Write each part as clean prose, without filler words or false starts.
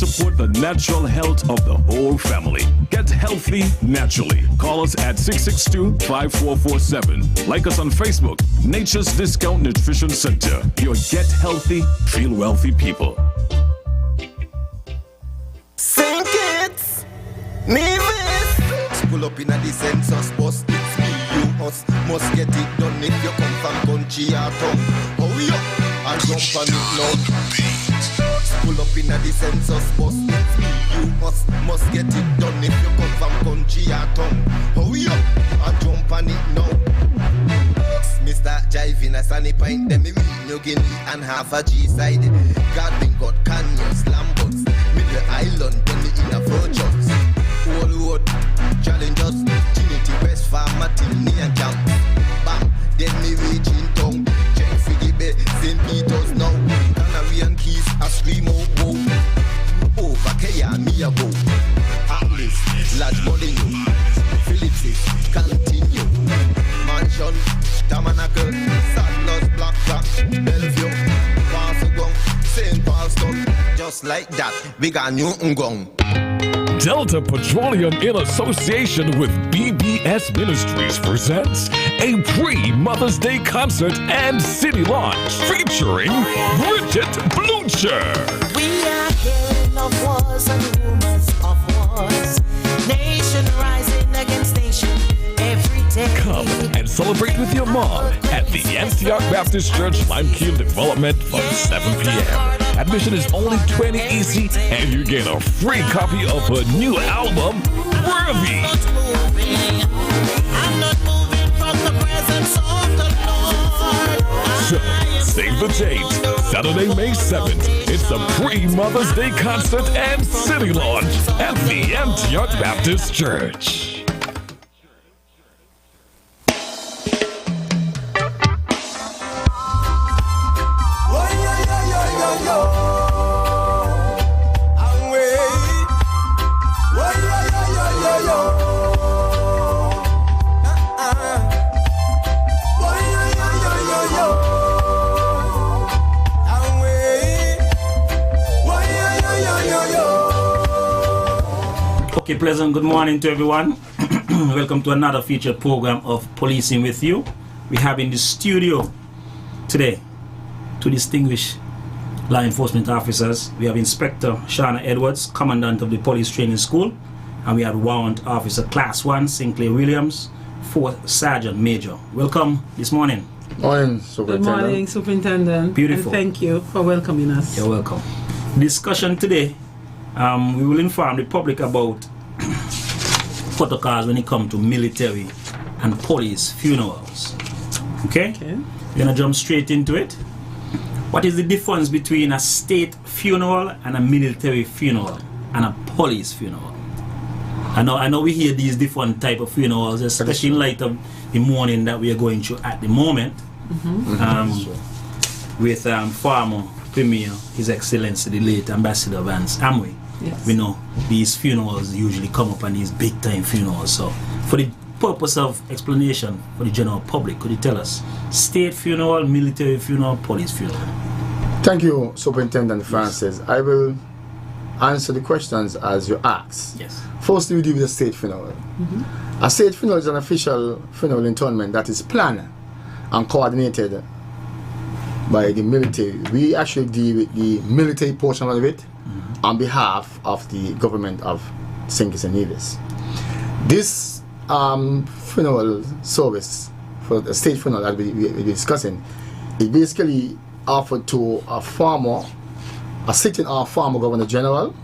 support the natural health of the whole family. Get healthy naturally. Call us at 662-5447. Like us on Facebook, Nature's Discount Nutrition Center. Your get healthy, feel wealthy people. Sing kids, Nevis. Pull up in a the census bus. It's me, you, us. Must get it done if you come from country or town. Hurry up and jump on it now. Pull up in a the census bus. It's me, you, us. Must get it done if you come from country or town. Hurry up and jump on it now. Mr. Jive in a sunny pint, then me New Guinea and half a G-side. Garden got canyons, Lambots, Middle Island, then me in a Virgins. Whole road, challengers, Trinity, West Farmer, till near camp. Bam, then me reach in town. Check Figgy Bay, St. Peter's now. Canary and Keys, I scream out, whoa. Over Kaya, me a go. Atlas, large Molyneux, Phillips's, continue. Mansion, Tabernacle, Sadler's, Black Rock, Bellevue, Barcelona, St. Paul's, just like that, we got Newton Gong. Delta Petroleum in association with BBS Ministries presents a pre-Mother's Day concert and city launch featuring Bridget Blucher. We are hearing of wars and rumors of wars. Nation rising against nation every day. Come and celebrate with your mom at the Antioch Baptist Church Limekeel Development from 7 p.m. Admission is only $20 easy, and you get a free copy of her new album, Worthy. I'm not moving from the presence of the Lord. So, save the date, Saturday, May 7th. It's the pre-Mother's Day concert and city launch at the Antioch Baptist Church. Okay, pleasant good morning to everyone. Welcome to another featured program of Policing with You. We have in the studio today two distinguished law enforcement officers. We have Inspector Shauna Edwards, Commandant of the Police Training School, and we have Warrant Officer Class 1 Sinclair Williams, 4th Sergeant Major. Welcome this morning. Morning, Superintendent. Good morning, Superintendent. Beautiful. And thank you for welcoming us. You're welcome. Discussion today, we will inform the public about protocols when it comes to military and police funerals. Okay? We're gonna jump straight into it. What is the difference between a state funeral and a military funeral and a police funeral? I know we hear these different type of funerals, especially in light of the mourning that we are going through at the moment. With former Premier, His Excellency the late Ambassador Vance Amway. Yes. We know these funerals usually come up on these big time funerals. So for the purpose of explanation for the general public, could you tell us state funeral, military funeral, police funeral? Thank you, Superintendent Francis. Yes. I will answer the questions as you ask. Yes. First, we deal with the state funeral. A state funeral is an official funeral interment that is planned and coordinated by the military. We actually deal with the military portion of it on behalf of the government of St. Kitts and Nevis. This funeral service for the state funeral that we're discussing is basically offered to a sitting former Governor General,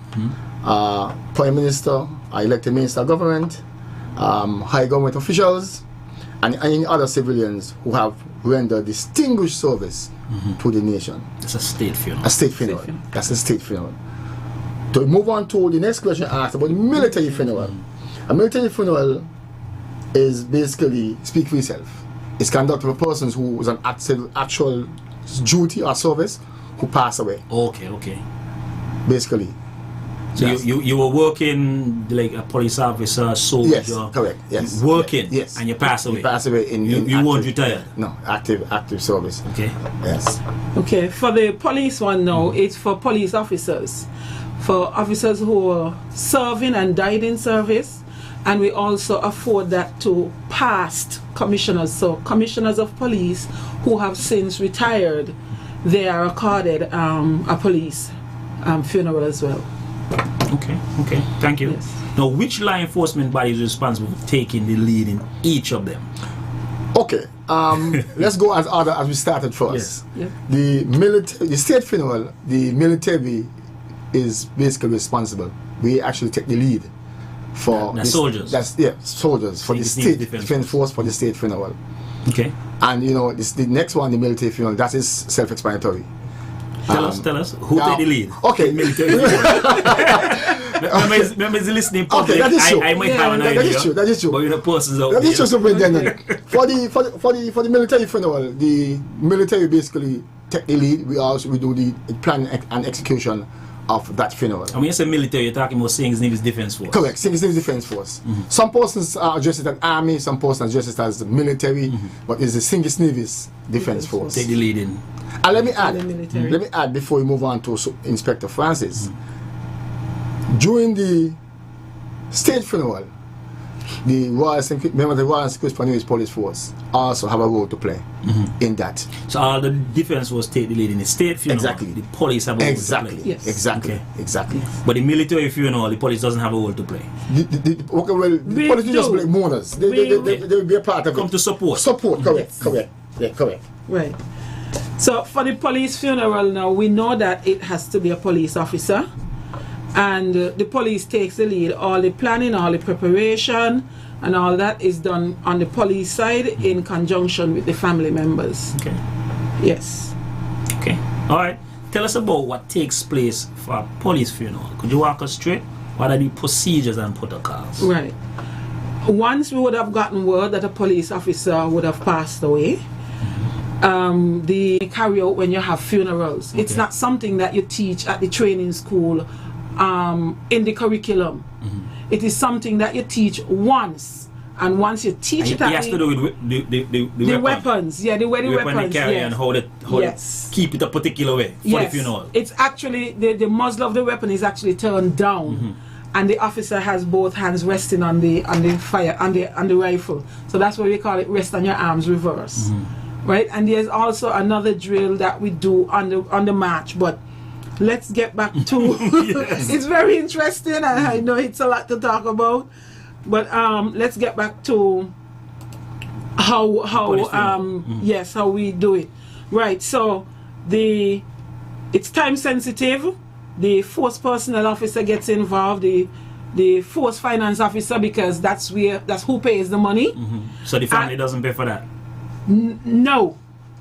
Prime Minister, elected Minister of Government, high government officials, and any other civilians who have rendered distinguished service to the nation. It's a state funeral. A state funeral. That's a state funeral. To move on to the next question asked about the military funeral. A military funeral is basically, speak for yourself, it's conducted for persons who was on actual duty or service who passed away. Okay. Basically. So yes. you were working like a police officer, soldier. Yes, correct. Yes. Working. Yes. And you passed away. You passed away in you weren't retired. No, active service. Okay. Yes. Okay. For the police one now, it's for police officers. for officers who are serving and died in service, and we also afford that to past commissioners. So commissioners of police who have since retired, they are accorded a police funeral as well. Okay, thank you. Yes. Now, which law enforcement body is responsible for taking the lead in each of them? Okay, let's go as we started first. Yes. Yep. The state funeral, the military is basically responsible. We actually take the lead for the soldiers. Soldiers for the state defense force for the state funeral. Okay. And the next one, the military funeral, that is self-explanatory. Tell us who take the lead. Okay. Military. Remember the listening public. Okay, that is true. I might have an idea. That is true. But the persons out that there. is true, Superintendent. for the military funeral, the military basically take the lead. We do the plan and execution of that funeral. And when you say military, you're talking about Sing's Navy's Defense Force. Correct, Sing's Navy's Defense Force. Some persons address it as Army, some persons address it as military, but it's the Sing's Navy's Defense Force. Take the lead in. And let me add before we move on to Inspector Francis. During the state funeral, the Royal Security Police Force also have a role to play in that. So all the defense was take the lead in the state funeral. Exactly. The police have a role to play. Yes. Exactly. But the military funeral, the police doesn't have a role to play. The police do just play mourners. They will be a part of it. Come to support. Correct. Yeah, correct. Right. So for the police funeral now, we know that it has to be a police officer, and the police takes the lead. All the planning, all the preparation, and all that is done on the police side in conjunction with the family members. Okay. Yes. Okay. All right. Tell us about what takes place for a police funeral. Could you walk us through it? What are the procedures and protocols? Right. Once we would have gotten word that a police officer would have passed away, they carry out when you have funerals. It's not something that you teach at the training school in the curriculum. It is something that you teach once, and once you teach it, it has to do with the weapons. Yeah, the way the weapons you carry, yes. and how to keep it a particular way for the funeral. It's actually the muzzle of the weapon is actually turned down. And the officer has both hands resting on the fire on the rifle. So that's why we call it rest on your arms reverse. Right? And there's also another drill that we do on the march, but let's get back to it's very interesting, and I know it's a lot to talk about, but let's get back to how how we do it. Right, so it's time sensitive. The force personnel officer gets involved, the force finance officer, because that's who pays the money. So the family doesn't pay for that? No.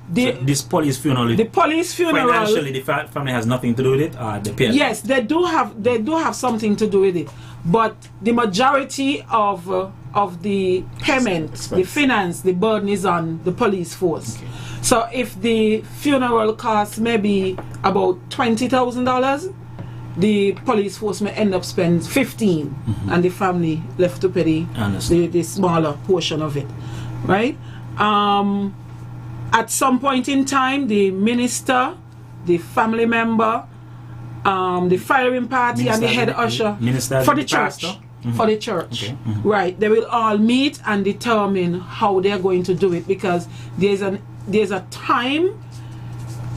This police funeral. The police funeral. Financially, the family has nothing to do with it, or they pay. Yes, they do have something to do with it, but the majority of the payment, the finance, the burden is on the police force. Okay. So if the funeral costs maybe about $20,000, the police force may end up spending 15, and the family left to pay the smaller portion of it, right? At some point in time, the minister, the family member, the firing party, minister and the head usher for the church. For the church, okay. Right? They will all meet and determine how they are going to do it, because there's a time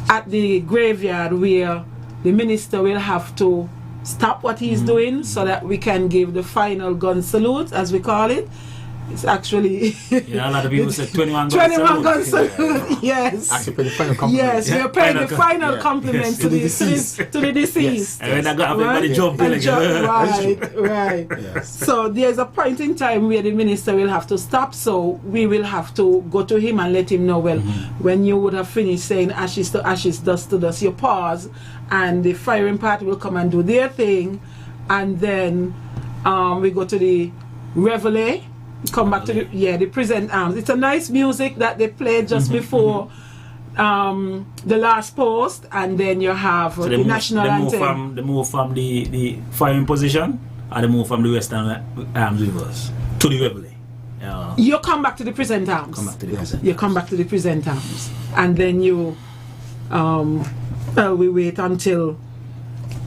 at the graveyard where the minister will have to stop what he's doing so that we can give the final gun salute, as we call it. It's actually a lot of people say 21 gun salute. Yes. Actually pay the final compliment. Yes, we're paying the final compliment to the deceased. Yes. And then I got everybody jumping right. Yes. So there's a point in time where the minister will have to stop, so we will have to go to him and let him know, well, when you would have finished saying ashes to ashes, dust to dust, you pause, and the firing party will come and do their thing, and then we go to the reveille. Come back to the present arms. It's a nice music that they play just before the last post, and then you have the national anthem. They move from the firing position, or they move from the western arms reverse to the reveille. You come back to the present arms. You come back to the present arms, and then you we wait until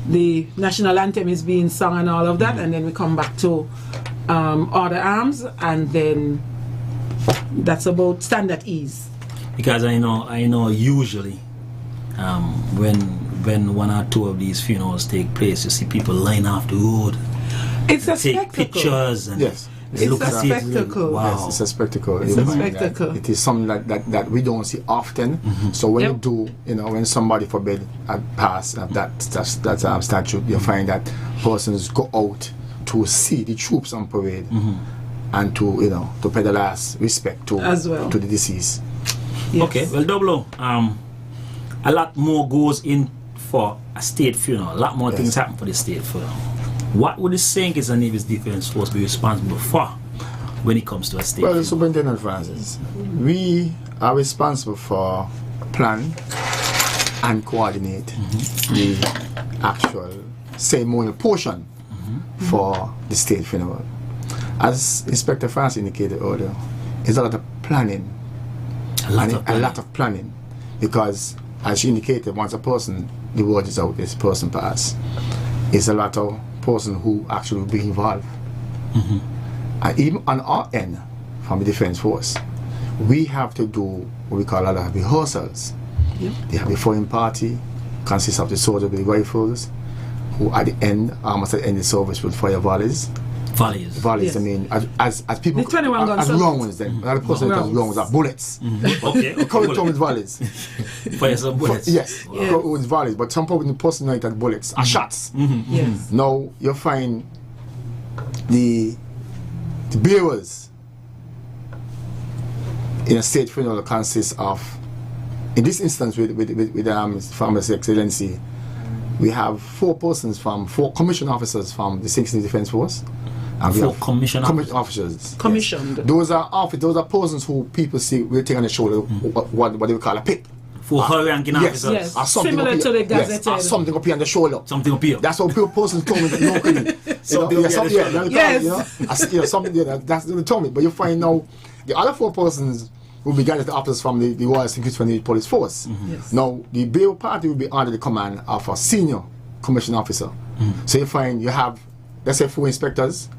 the national anthem is being sung and all of that, and then we come back to order arms, and then that's about stand at ease. Because I know usually when one or two of these funerals take place, you see people line off the road. It's a take spectacle. Pictures and Yes. It's look a at it. spectacle. Wow. Yes, it's a spectacle. It's a spectacle. It is something that we don't see often. So when Yep. you do, when somebody forbid pass that statute, you find that persons go out to see the troops on parade and to pay the last respect to As well. to the deceased. Yes. Okay, well, Double O, a lot more goes in for a state funeral. A lot more Yes. things happen for the state funeral. What would the St. Kitts and Nevis Defense Force be responsible for when it comes to a state Well, the funeral? Superintendent Francis, we are responsible for plan and coordinate the actual ceremonial portion for the state funeral. As Inspector Francis indicated earlier, it's a lot of planning. A lot of planning, because as you indicated, once the word is out, this person passed, it's a lot of person who actually will be involved. And even on our end, from the Defense Force, we have to do what we call a lot of rehearsals. They have a foreign party, consists of the soldiers with the rifles, who at the end, almost at the end of the service, will fire volleys. Volleys. Volleys, Yes. I mean, as people, The 21 gun as soldiers. wrong ones then. Another person that Rounds. wrong ones are bullets. Okay. We call it with volleys. Fire some bullets. Yes, Yes. with volleys, but some people in the person know it as bullets, are shots. Yes. Now you find the bearers in a state funeral consists of, in this instance with from His Excellency, we have four commissioned officers from the 16th Defense Force. And we Four have commissioned officers. Yes. Commissioned. Those are persons who people see will take on the shoulder what they would call a pip. For high ranking Yes, officers. Yes. or something Similar up to here. the Yes, gazetted. or something up here on the shoulder. Something up here. That's what people persons come with locally. Something up here on the shoulder. Yes. Something that's the term. But you find now the other four persons will be gathered officers from the Royal St. Kitts and Nevis Police Force. Yes. Now the bail party will be under the command of a senior commissioned officer. So you find you have, let's say, 4 inspectors.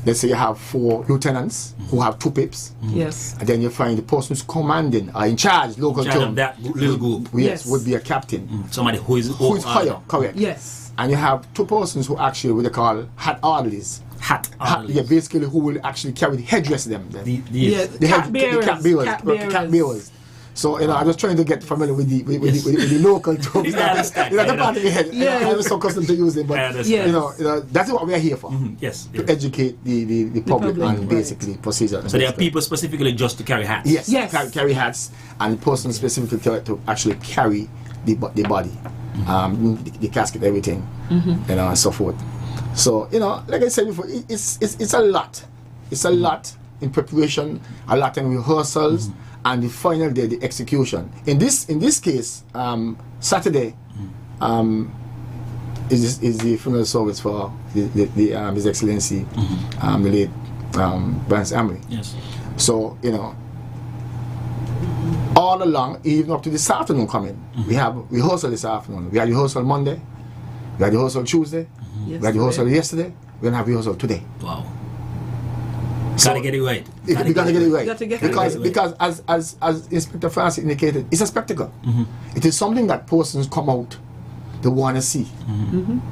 Let's say you have 4 lieutenants who have 2 pips. Yes. And then you find the person who's commanding or in charge, local Charge of term, that little group. yes, Yes. would be a captain. Somebody who is Higher, correct. Yes. And you have 2 persons who actually what they call hat orderlies. Hat. Yeah, basically who will actually carry the headdress them. Yes. The Cat bearers. cat bearers. Cat Cat bearers. bearers. So I'm just trying to get familiar with the local terms. I understand. That's the part of the head. Yeah. I'm so accustomed to using, I but understand. Yes. that's what we are here for. Yes. To educate the public public, on right. basically procedure. So there are people specifically just to carry hats. Yes, Yes. carry hats, and persons specifically to actually carry the body, the casket, everything, and so forth. So like I said before, it's a lot. It's a lot in preparation, a lot in rehearsals, and the final day, the execution. In this case, Saturday is the funeral service for His Excellency, the late Vance Amory. Yes. So all along, even up to this afternoon coming, we have rehearsal this afternoon. We had rehearsal Monday, we had rehearsal Tuesday, we had rehearsal yesterday, we're gonna have rehearsal today. Wow. So Gotta get it right. we gotta get it right. Gotta get it because as Inspector Francis indicated, it's a spectacle. It is something that persons come out, they want to see.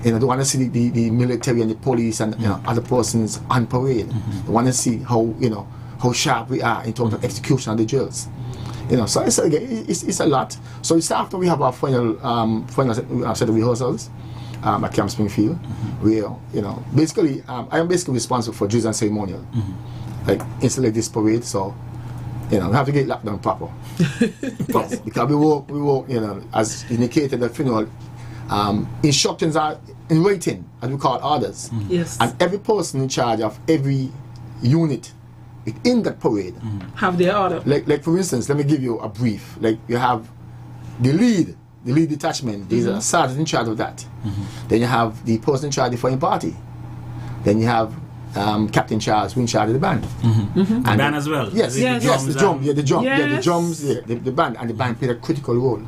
They want to see the military and the police and other persons on parade. They want to see how sharp we are in terms of execution of the drills. So it's a lot. So it's after we have our final set of rehearsals at Camp Springfield, where basically I am basically responsible for drills and ceremonial, like installate this parade. So we have to get locked down proper. Yes, because we work as indicated the funeral. Instructions are in writing, as we call orders, Yes. and every person in charge of every unit in that parade. Have their order. Like for instance, let me give you a brief. Like you have the lead detachment. There's a sergeant in charge of that. Then you have the person in charge of the foreign party. Then you have Captain Charles who in charge of the band. The band as well. Yes, Is it yes, the drum, and- the drum, Yes. the drums, the band, and the band played a critical role.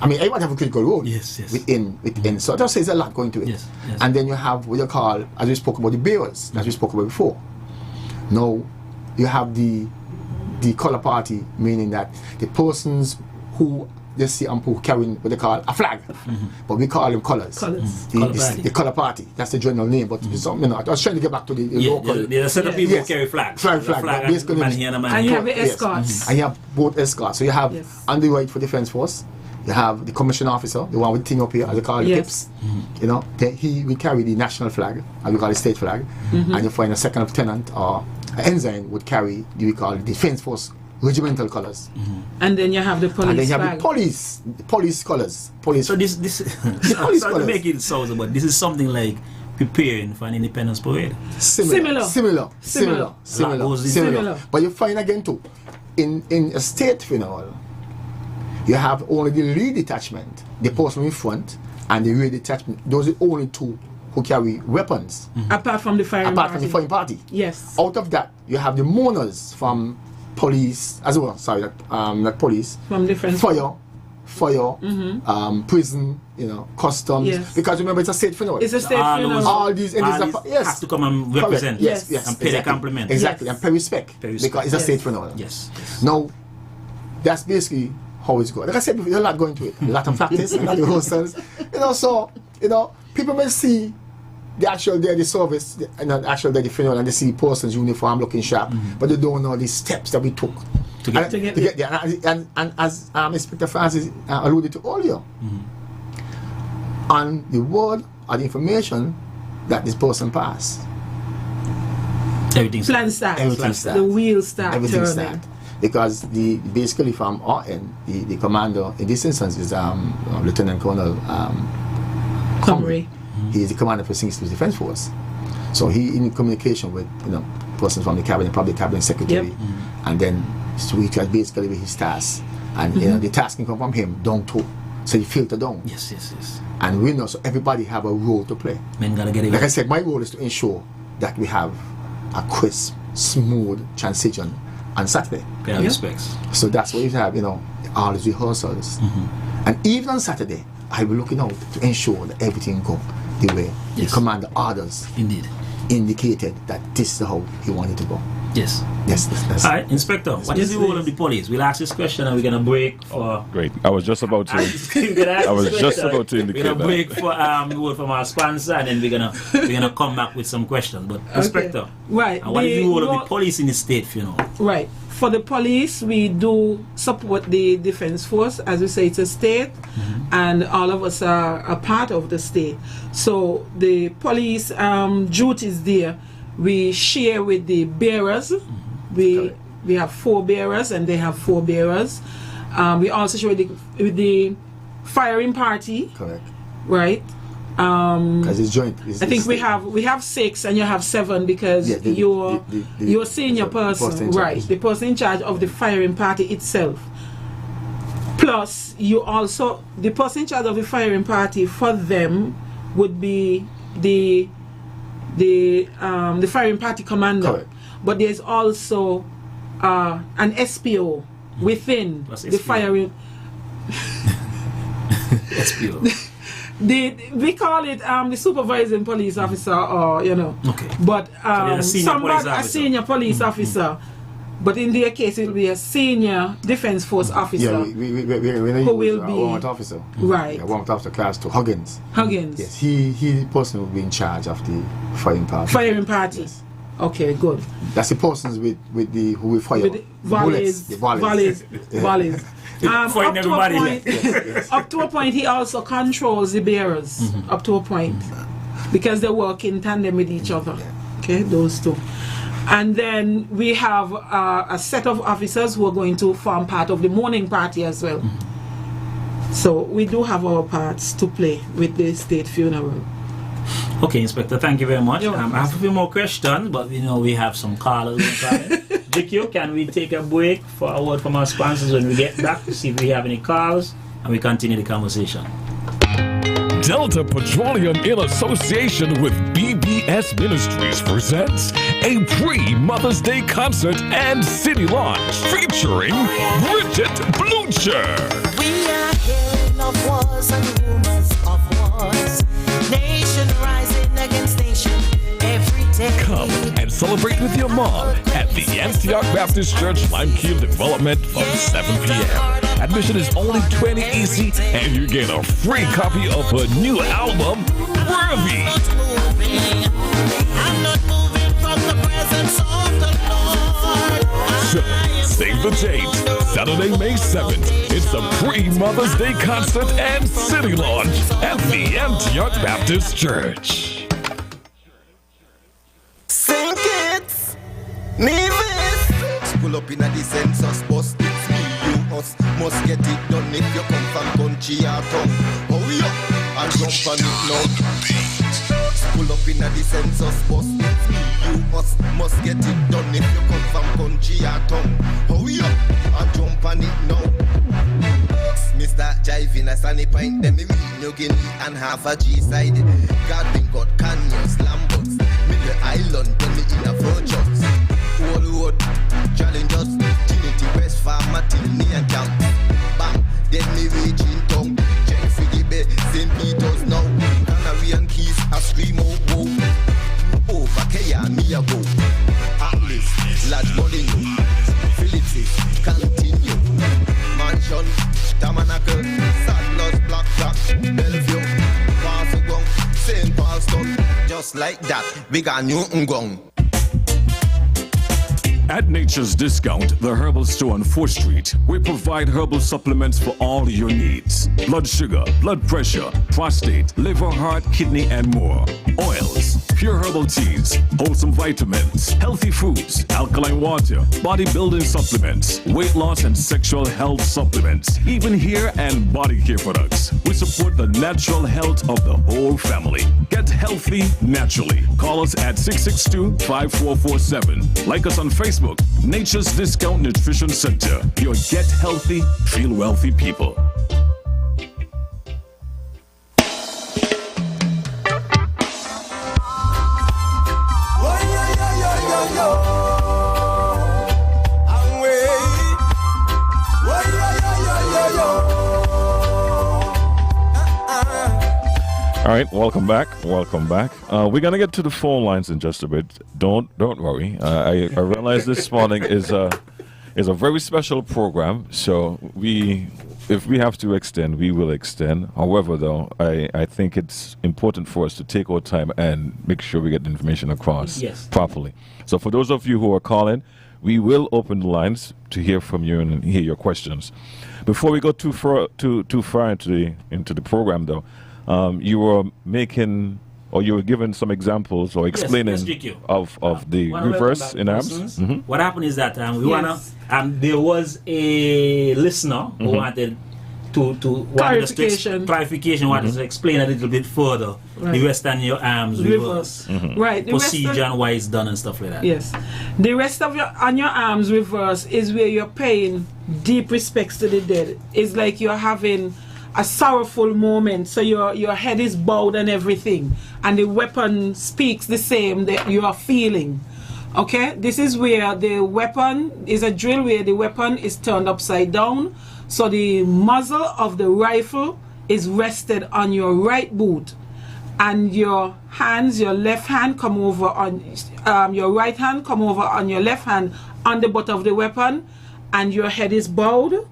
I mean, everybody have a critical role. Yes, yes. Within. So that says a lot going to it. Yes, yes. And then you have what you call, as we spoke about, the bearers, as we spoke about before. Now, you have the color party, meaning that the persons who they see who carrying what they call a flag, but we call them colors. The color party. That's the general name. But it's something, I was trying to get back to the local. There's a set of people who carry flags. Flag. Basically, And you have the escorts. And you have both escorts. So you have on the right for Defence Force, you have the commissioning officer, the one with the thing up here, as they call the pips. You know, he will carry the national flag, as we call the state flag, and you find a second lieutenant or an ensign would carry we call the Defence Force regimental colors. And then you have the police and then you have flag. the police colors. So this police so to make it sound, but this is something like preparing for an independence parade. Similar. But you find again too, in a state funeral, you have only the lead detachment, the person in front, and the rear detachment. Those are the only two who carry weapons. Apart from the firing party. Yes. Out of that, you have the mourners from police as well. Sorry, not police. From different fire, prison, customs. Yes. Because remember, it's a state funeral. It's a state funeral. All these have to come and represent. Yes, and pay their compliment. Exactly, and pay respect. Because it's a state funeral. Yes. Now, that's basically how it's going. Like I said before, there's a lot going to it. A lot of practice, a lot of rehearsals. So people may see the actual day of the service and the actual day of the funeral, and they see persons uniform looking sharp, but they don't know the steps that we took to get there. And as Inspector Francis alluded to earlier, on the word or the information that this person passed, everything starts. The wheels start. Everything starts. Because basically from our end, the commander in this instance is Lieutenant Colonel Comrie. He is the commander for Singapore Defence Force. So he in communication with persons from the cabinet, probably cabinet secretary, and then so he can basically with his tasks. And the task can come from him down to, so you filter down. Yes. And we know, so everybody have a role to play. Men gotta get it. Like I said, my role is to ensure that we have a crisp, smooth transition on Saturday. Pay respects. So that's what you have, all these rehearsals. And even on Saturday, I will looking out to ensure that everything go the way the commander orders indicated that this is how he wanted to go. Yes. All right, Inspector, what is the role of the police? We'll ask this question and we're going to break for... Great. I was just about to indicate we're going to break for the word from our sponsor, and then we're gonna come back with some questions. But Inspector, right. What is the role of the police in the state funeral? Right. For the police, we do support the Defence Force. As we say, it's a state, and all of us are a part of the state. So the police duties there, we share with the bearers. We have 4 bearers, and they have 4 bearers. We also share with the firing party. Correct. Right. Because it's joint. I think we have 6 and you have 7 because you're senior person, right? The person in charge of the firing party itself. Plus, you also the person in charge of the firing party for them would be the firing party commander. Correct. But there's also an SPO within the firing. SPO. We call it the supervising police officer, or Okay. But a senior police officer. But in their case, it will be a senior Defence Force officer. Yeah, who will be warrant officer. Right. Warrant officer class 2, Huggins. Yes, he the person will be in charge of the firing party. Firing party. Yes. Okay, good. That's the persons with the who will fire. With the volleys. Volleys. Up to a point, he also controls the bearers. Up to a point, because they work in tandem with each other. Okay, those 2. And then we have a set of officers who are going to form part of the mourning party as well. So we do have our parts to play with the state funeral. Okay, Inspector, thank you very much. I have a few more questions, but we have some callers. Vicky, can we take a break for a word from our sponsors when we get back to see if we have any calls, and we continue the conversation. Delta Petroleum in association with BBS Ministries presents a pre-Mother's Day concert and city launch featuring Bridget Blucher. We are hearing of wars and rumors of wars. Nation rising against nation every day. Come and celebrate with your mom at the Antioch Baptist Church Limekeel Development from 7 p.m. Admission is only 20 EC and you get a free copy of her new album, Worthy. I'm not moving from the presence of the Lord. So, save the date, Saturday, May 7th. It's a pre-Mother's Day concert and city launch at the Antioch Baptist Church. Sing it, Nevis. Pull up in a the census bus. It's me, you, us. Must get it done if you come from country or town. Hurry up and jump on it now. Pull up in a the census bus. It's me, you, us. Must get it done if you come from country or town. Hurry up and jump on it now. Mr. Jiving a sunny pint, then me meet New Guinea and half a G-side. Garden got canyons, Lambots, Middle Island, then me in a Fortress. Old road, challengers, Trinity West Farmer till near camp. Bam, then me reach in town. Check for the bed, St. Peter's now. Canary and Keys, I scream oh, oh. Over Kaya, me a go. Atlas, large money, Philips, continue. Mansion, Tabernacle, Sadler's, Blackjack, Bellevue, Barcelona, St. Paul's, just like that, we got new Ngong. At Nature's Discount, the herbal store on 4th Street, we provide herbal supplements for all your needs. Blood sugar, blood pressure, prostate, liver, heart, kidney, and more. Oils, pure herbal teas, wholesome vitamins, healthy foods, alkaline water, bodybuilding supplements, weight loss and sexual health supplements, even hair and body care products. We support the natural health of the whole family. Get healthy naturally. Call us at 662-5447. Like us on Facebook. Nature's Discount Nutrition Center. Your get healthy, feel wealthy people. All right, welcome back. We're gonna get to the phone lines in just a bit. Don't worry. I realize this morning is a very special program. So if we have to extend, we will extend. However, though, I think it's important for us to take our time and make sure we get the information across properly. So for those of you who are calling, we will open the lines to hear from you and hear your questions. Before we go too far into the program, though. You were making, or you were giving some examples or explaining of the reverse in arms. Mm-hmm. What happened is that there was a listener who wanted clarification, wanted to explain a little bit further the rest on your arms reverse. Mm-hmm. Right. The procedure and why it's done and stuff like that. Yes. The rest of your arms reverse is where you're paying deep respects to the dead. It's like you're having a sorrowful moment, so your head is bowed and everything, and the weapon speaks the same that you are feeling. Okay, this is where the weapon is a drill where the weapon is turned upside down, so the muzzle of the rifle is rested on your right boot, and your left hand come over on your right hand come over on your left hand on the butt of the weapon, and your head is bowed.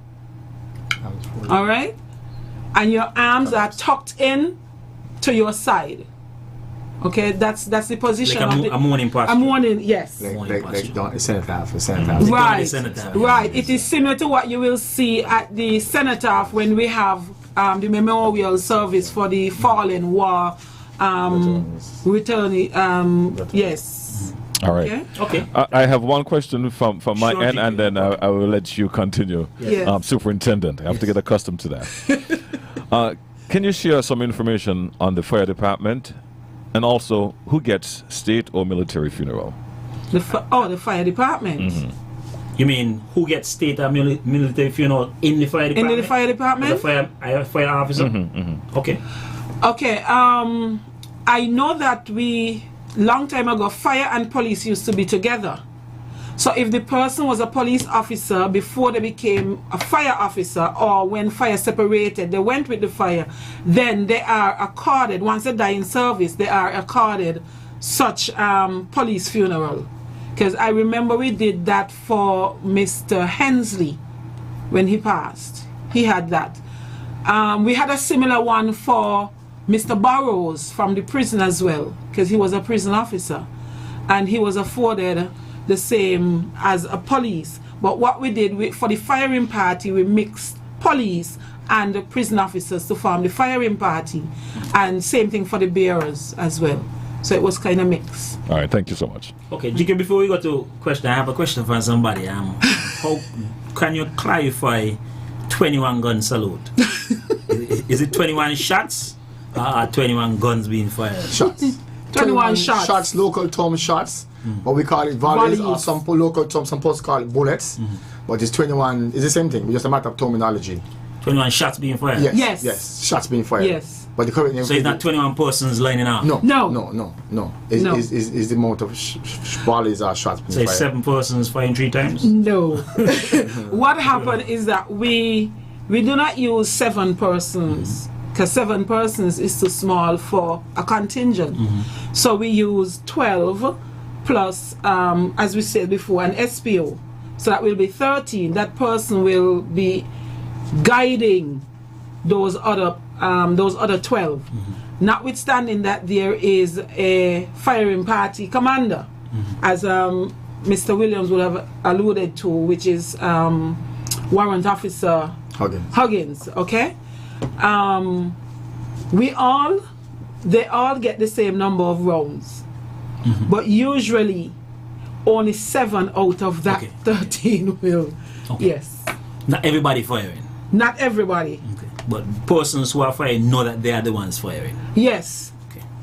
All right. And your arms are tucked in to your side. Okay, that's the position like of a morning posture. A morning, yes. Like cenotaph. Right. It is similar to what you will see at the cenotaph when we have the memorial service for the fallen war returning. Yes. All right. Okay. I have one question from my end, and then I will let you continue. Yes. Superintendent, I have to get accustomed to that. Can you share some information on the fire department, and also who gets state or military funeral? The fire department. Mm-hmm. You mean who gets state or military funeral in the fire department? In the fire department? As a fire officer? Mm-hmm, mm-hmm. Okay. Okay. I know that long time ago, fire and police used to be together. So if the person was a police officer before they became a fire officer, or when fire separated, they went with the fire, then they are accorded, once they die in service, they are accorded such police funeral. Because I remember we did that for Mr. Hensley when he passed. He had that. We had a similar one for Mr. Burrows from the prison as well, because he was a prison officer. And he was afforded the same as a police. But what we did, for the firing party, we mixed police and the prison officers to form the firing party. And same thing for the bearers as well. So it was kind of mixed. All right, thank you so much. Okay, GK, before we go to question, I have a question for somebody. How can you clarify 21 gun salute? Is it 21 shots or 21 guns being fired? Shots. 21 shots. Shots, local term shots. But we call it volleys, or some local terms, some posts call it bullets. But it's 21, it's the same thing, it's just a matter of terminology. 21 shots being fired? Yes. Shots being fired. Yes. But the correct name. So it's not 21 persons lining up? No. No. It's the amount of volleys or shots being So fired. it's 7 persons firing 3 times? No. What happened is that we do not use 7 persons, because 7 persons is too small for a contingent. So we use 12 plus, as we said before, an SPO. So that will be 13. That person will be guiding those other 12. Notwithstanding that there is a firing party commander, as Mr. Williams would have alluded to, which is Warrant Officer Huggins. Okay, they all get the same number of rounds, but usually only 7 out of that 13 will. Yes. Not everybody firing. Not everybody. Okay. But persons who are firing know that they are the ones firing. Yes.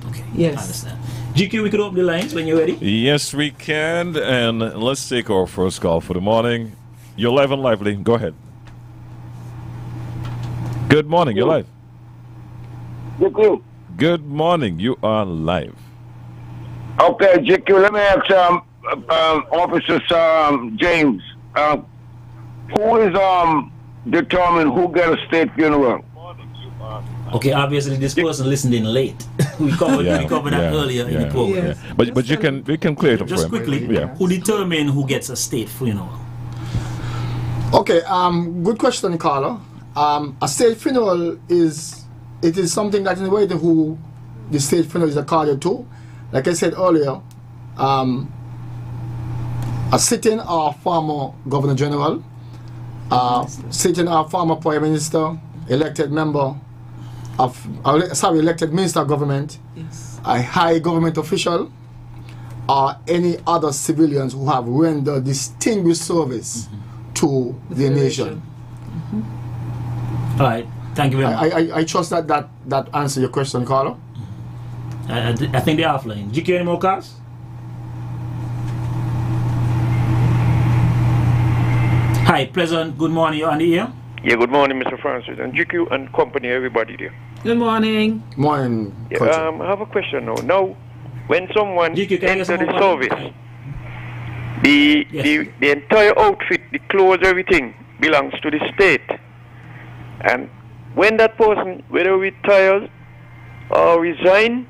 Okay. Yes. I understand. GQ, we could open the lines when you're ready. Yes, we can. And let's take our first call for the morning. You're live and lively. Go ahead. Good morning. You're live. Good morning. You are live. Okay, GQ, let me ask Officer James. Who is determine who get a state funeral? Okay, obviously this person listened in late. we covered that earlier in the program. Yes. But we can clear it up Just for him. quickly, who determine who gets a state funeral? Okay, good question, Carla. A state funeral is something that in a way who the state funeral is accorded to. Like I said earlier, a sitting or former governor general, sitting or former prime minister, elected member of elected minister of government, a high government official, or any other civilians who have rendered distinguished service to the nation. All right, thank you very much. I trust that answers your question, Carlo. I think they're offline. GQ, any more calls? Hi, Pleasant. Good morning. You're on the air. Yeah, good morning, Mr. Francis, and GQ and company, everybody there. Good morning. Morning. Yeah, I have a question now. Now, when someone GQ, enters the service, the entire outfit, the clothes, everything belongs to the state. And when that person, whether retires or resign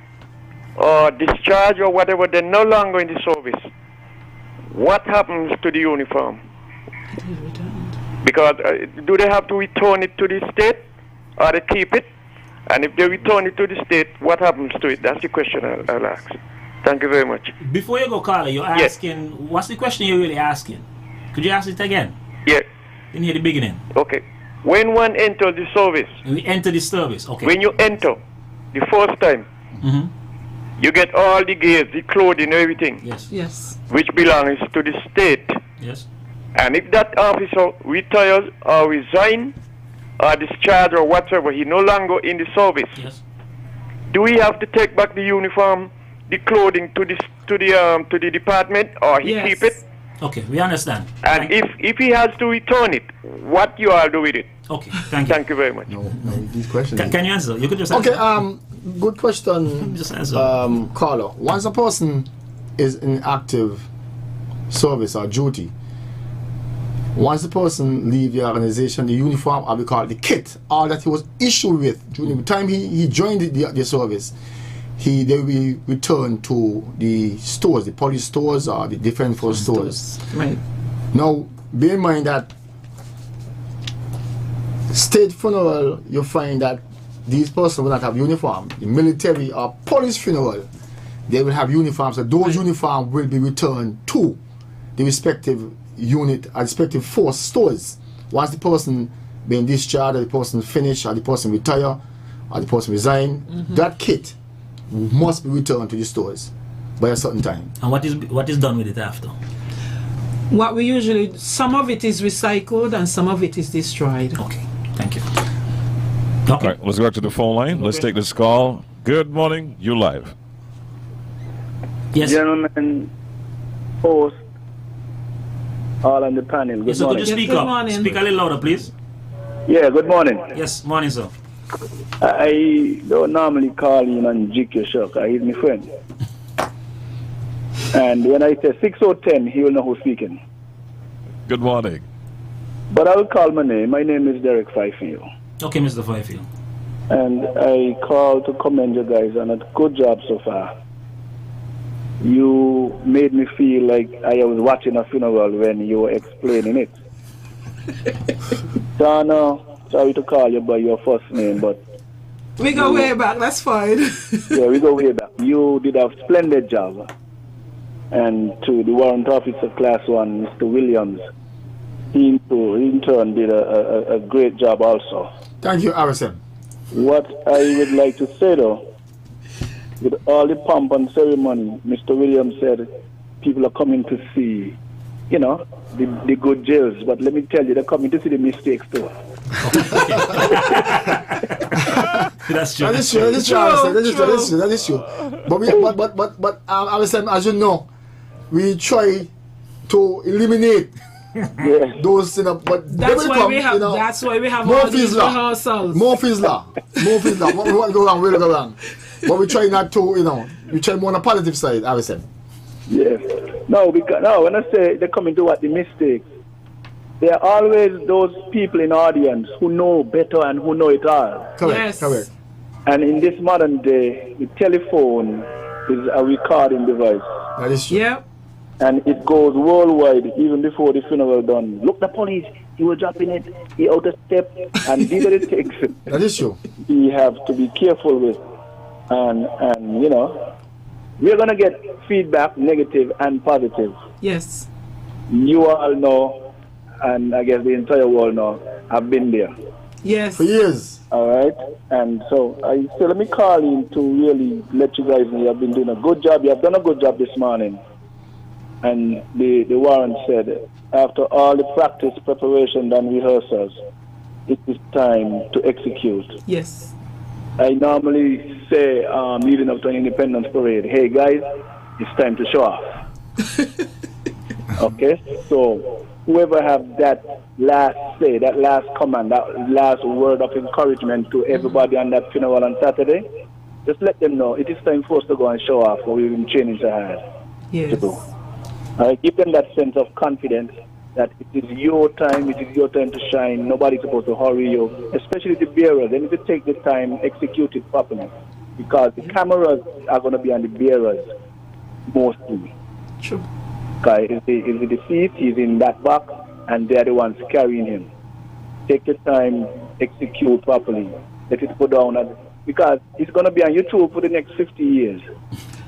or discharge or whatever, they're no longer in the service, what happens to the uniform? Because do they have to return it to the state or they keep it? And if they return it to the state, what happens to it? That's the question I'll ask. Thank you very much. Before you go, Carla, you're asking, what's the question you're really asking? Could you ask it again? Yeah. In here, the beginning. Okay. When one enters the service, we enter the service, okay. When you enter the first time, you get all the gears, the clothing, everything. Yes. Which belongs to the state. Yes. And if that officer retires or resigns or discharged or whatever, he no longer in the service. Yes. Do we have to take back the uniform, the clothing to the department, or he keep it? Okay, we understand. And if he has to return it, what you all do with it? Okay, thank you. Thank you very much. No, these questions. Can you answer? You could just answer. Okay, good question. Just answer. Carlo. Once a person is in active service or duty, once the person leave the organization, the uniform, or we call it the kit, all that he was issued with during the time he joined the service, they will return to the stores, the police stores or the defense force stores. Right. Now, bear in mind that state funeral, you find that these persons will not have uniform. The military or police funeral, they will have uniforms. So those uniforms will be returned to the respective unit or respective force stores. Once the person being discharged, or the person finish, or the person retire, or the person resign, that kit must be returned to the stores by a certain time. And what is done with it after? What we usually, some of it is recycled and some of it is destroyed. Okay, thank you. All right, let's go back to the phone line. Let's take this call. Good morning, you live. Yes. Gentlemen, host, all on the panel. Good Yes, so could morning. you speak Good up? morning. Speak a little louder, please. Yeah, good morning. Yes, morning, sir. I don't normally call in and jick your shock. He's my friend. And when I say 6 or 10, he will know who's speaking. Good morning. But I will call my name. My name is Derek Fifield. Okay, Mr. Fifield. And I call to commend you guys on a good job so far. You made me feel like I was watching a funeral when you were explaining it. Donna, sorry to call you by your first name, but... We go way back, that's fine. Yeah, we go way back. You did a splendid job. And to the warrant officer class 1, Mr. Williams, he in turn did a great job also. Thank you, RSM. What I would like to say though, with all the pomp and ceremony, Mr. Williams said people are coming to see, you know, the good jails. But let me tell you, they're coming to see the mistakes too. That's true. That is true. That is true. But RSM, as you know, we try to eliminate those, you know, but That's why we have. That's why we have all these rehearsals. More fizzler. What go wrong? Will go wrong. But we try not to, you know. We try more on the positive side. RSM. Yes. No, when I say they're coming to what the mistakes, there are always those people in the audience who know better and who know it all. Correct. And in this modern day, the telephone is a recording device. That is true. Yeah. And it goes worldwide even before the funeral done. Look, the police, he was dropping it, he out of step, and these are the things that is true. we have to be careful with. And you know, we're going to get feedback, negative and positive. Yes. You all know, and I guess the entire world know, I've been there. Yes. For years. All right. And so let me call in to really let you guys know you have been doing a good job. You have done a good job this morning. And the warrant said, after all the practice, preparation, and rehearsals, it is time to execute. Yes. I normally say, leading up to an independence parade, hey guys, it's time to show off. Okay? So whoever have that last say, that last command, that last word of encouragement to everybody on that funeral on Saturday, just let them know it is time for us to go and show off what we've been training so hard to do. Give them that sense of confidence that it is your time to shine. Nobody's supposed to hurry you, especially the bearers. They need to take the time, execute it properly, because the cameras are going to be on the bearers mostly. True. Because if the deceased, he's in that box, and they're the ones carrying him. Take your time, execute properly. Let it go down, because it's going to be on YouTube for the next 50 years.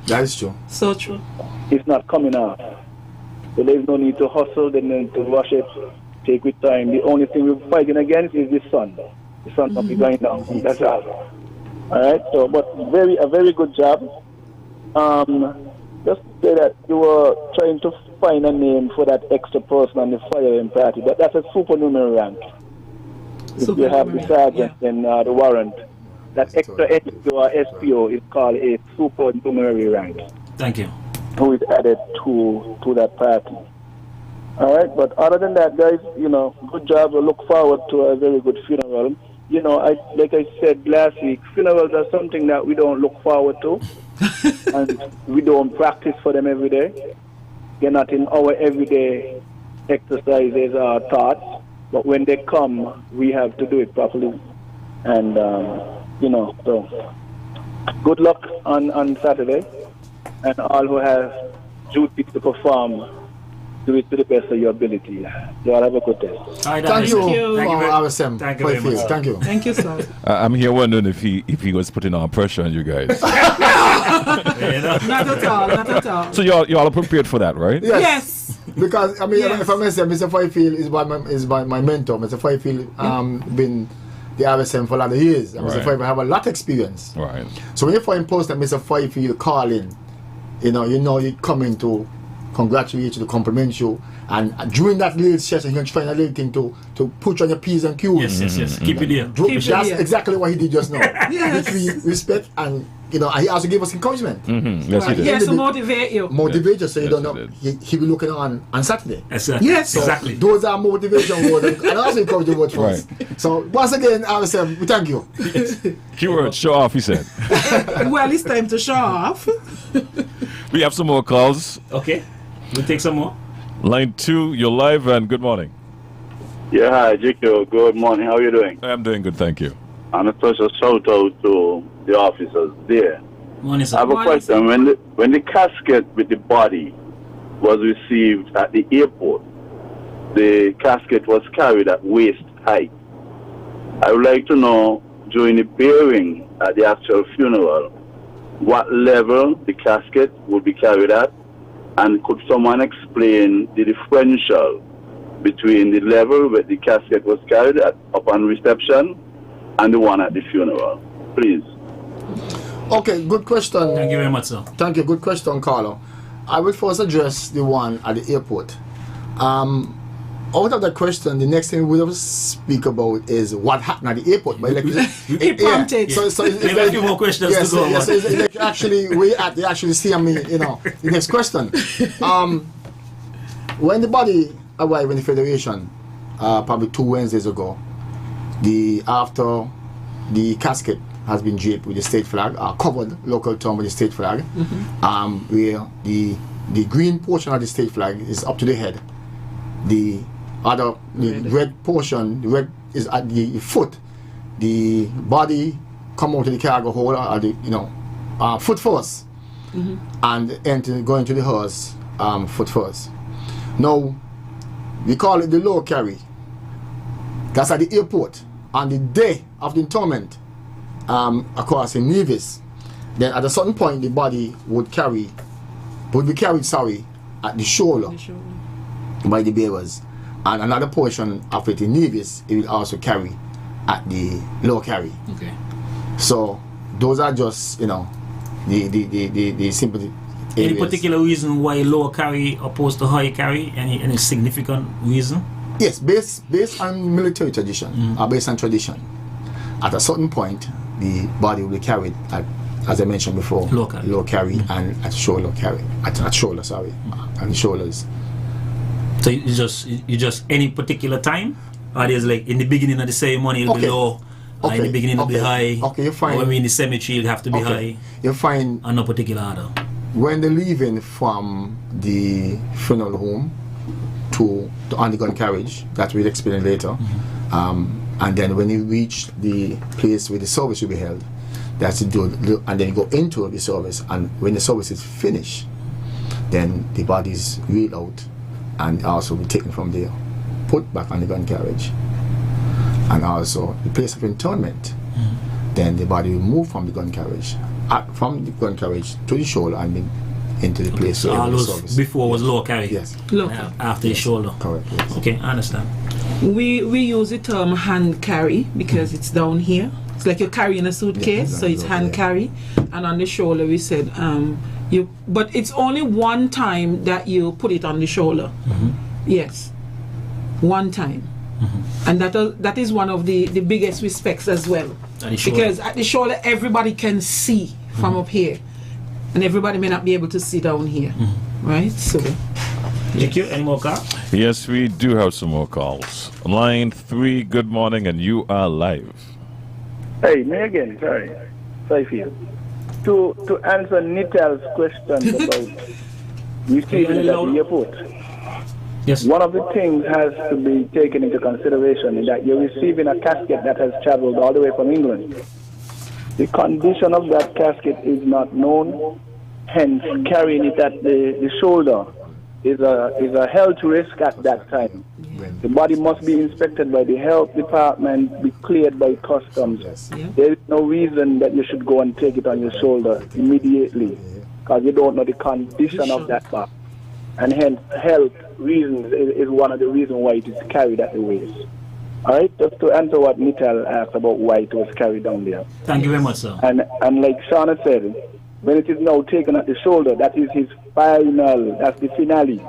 That is true. So true. It's not coming out. So there's no need to hustle, there's no need to rush it. Take with time. The only thing we're fighting against is the sun. The sun will be going down. That's all. All right. So, but a very good job. Just to say that you were trying to find a name for that extra person on the firing party, but that's a supernumerary rank. If you have the sergeant and the warrant, that extra SPO or SPO is called a supernumerary rank. Thank you. Who is added to that party. All right, but other than that, guys, you know, good job. We look forward to a very good funeral. You know, like I said last week, funerals are something that we don't look forward to, and we don't practice for them every day. they're not in our everyday exercises or thoughts. But when they come, we have to do it properly. And, so good luck on Saturday. And all who have duties to perform, do it to the best of your ability. You all have a good day. Thank you, RSM. Thank you very much. Thank you. Thank you, sir. I'm here wondering if he was putting on pressure on you guys. Not at all, not at all. So y'all are prepared for that, right? Yes. Because I mean, Yes. if I may say, Mr. Fifield is my mentor. Mr. Fifield been the RSM for a lot of years. And Mr. Right. Fifield have a lot of experience. Right. So when you find post that Mr. Fifield calling, you know you're coming to congratulate you, to compliment you, and during that little session, you're going to find a little thing to put on your P's and Q's. Yes. Keep it there. That's exactly what he did just now. Yes. Which we respect, and he also gave us encouragement. Mm-hmm. Yes, he did. Yes, to motivate you. Motivate you, so you Yes, don't he know. He'll be looking on Saturday. Exactly. Yes. So Exactly. those are motivation words, and also encouraging words for us. So once again, RSM, we thank you. Keyword, show off, he said. Well, it's time to show off. We have some more calls. Okay. We'll take some more. Line 2, you're live and good morning. Yeah, hi, Jikyo. Good morning. How are you doing? I'm doing good, thank you. And a special shout out to the officers there. Morning, sir. I have a question. When the casket with the body was received at the airport, the casket was carried at waist height. I would like to know, during the bearing at the actual funeral, what level the casket would be carried at, and could someone explain the differential between the level where the casket was carried at upon reception and the one at the funeral, please? Okay, good question. Thank you very much, sir. Thank you, good question, Carlo. I will first address the one at the airport. Out of that question, the next thing we'll speak about is what happened at the airport. But It prompted. So it's We have a few more questions yes, to go. yes, it's like actually, they actually see me, the next question. When the body arrived in the Federation, probably 2 Wednesdays ago, after the casket has been draped with the state flag, covered local term with the state flag, where the green portion of the state flag is up to the head. The red portion, the red is at the foot. The body come out of the cargo hold, or the foot first, and go into the hearse foot first. Now we call it the low carry. That's at the airport on the day of the interment. Across in Nevis, then at a certain point the body would be carried at the shoulder by the bearers, and another portion of it in Nevis it will also carry at the low carry. Okay. So those are just the simple areas. Any particular reason why low carry opposed to high carry? Any significant reason? Yes, based on military tradition, or based on tradition. At a certain point, the body will be carried at, as I mentioned before, low carry and at shoulder carry. At shoulder, sorry, and the shoulders. So you just any particular time, or there's like in the beginning of the ceremony it'll be low, or in the beginning it'll be high. Okay, you find. Or in the cemetery it'll have to be high. You find. On no particular order. When they're leaving from the funeral home to the underground carriage, that we'll explain later. And then when you reach the place where the service will be held, that's to do, and then you go into the service, and when the service is finished, then the body is wheeled out and also be taken from there, put back on the gun carriage, and also the place of interment. Then the body will move from the gun carriage, to the shoulder and then into the place. So all those service. before was low carry. Yes. After the shoulder. Correct. Yes. Okay, I understand. We use the term hand carry because it's down here. It's like you're carrying a suitcase, so it's hand carry. And on the shoulder, we said but it's only one time that you put it on the shoulder. Yes, one time. And that is one of the biggest respects as well, because at the shoulder everybody can see from up here, and everybody may not be able to see down here, right? So GQ, any more calls? Yes, we do have some more calls. Line 3, good morning, and you are live. Hey, me again, sorry for you. To answer Nital's question about receiving it at the airport. Yes. One of the things has to be taken into consideration is that you're receiving a casket that has traveled all the way from England. The condition of that casket is not known, hence carrying it at the shoulder is a health risk at that time. The body must be inspected by the health department, be cleared by customs. There is no reason that you should go and take it on your shoulder immediately, because you don't know the condition of that bag. And hence, health reasons is one of the reasons why it is carried at the waist. All right, just to answer what Nital asked about why it was carried down there. Thank you very much, sir. And like Shauna said, when it is now taken at the shoulder, that is his final, that's the finale.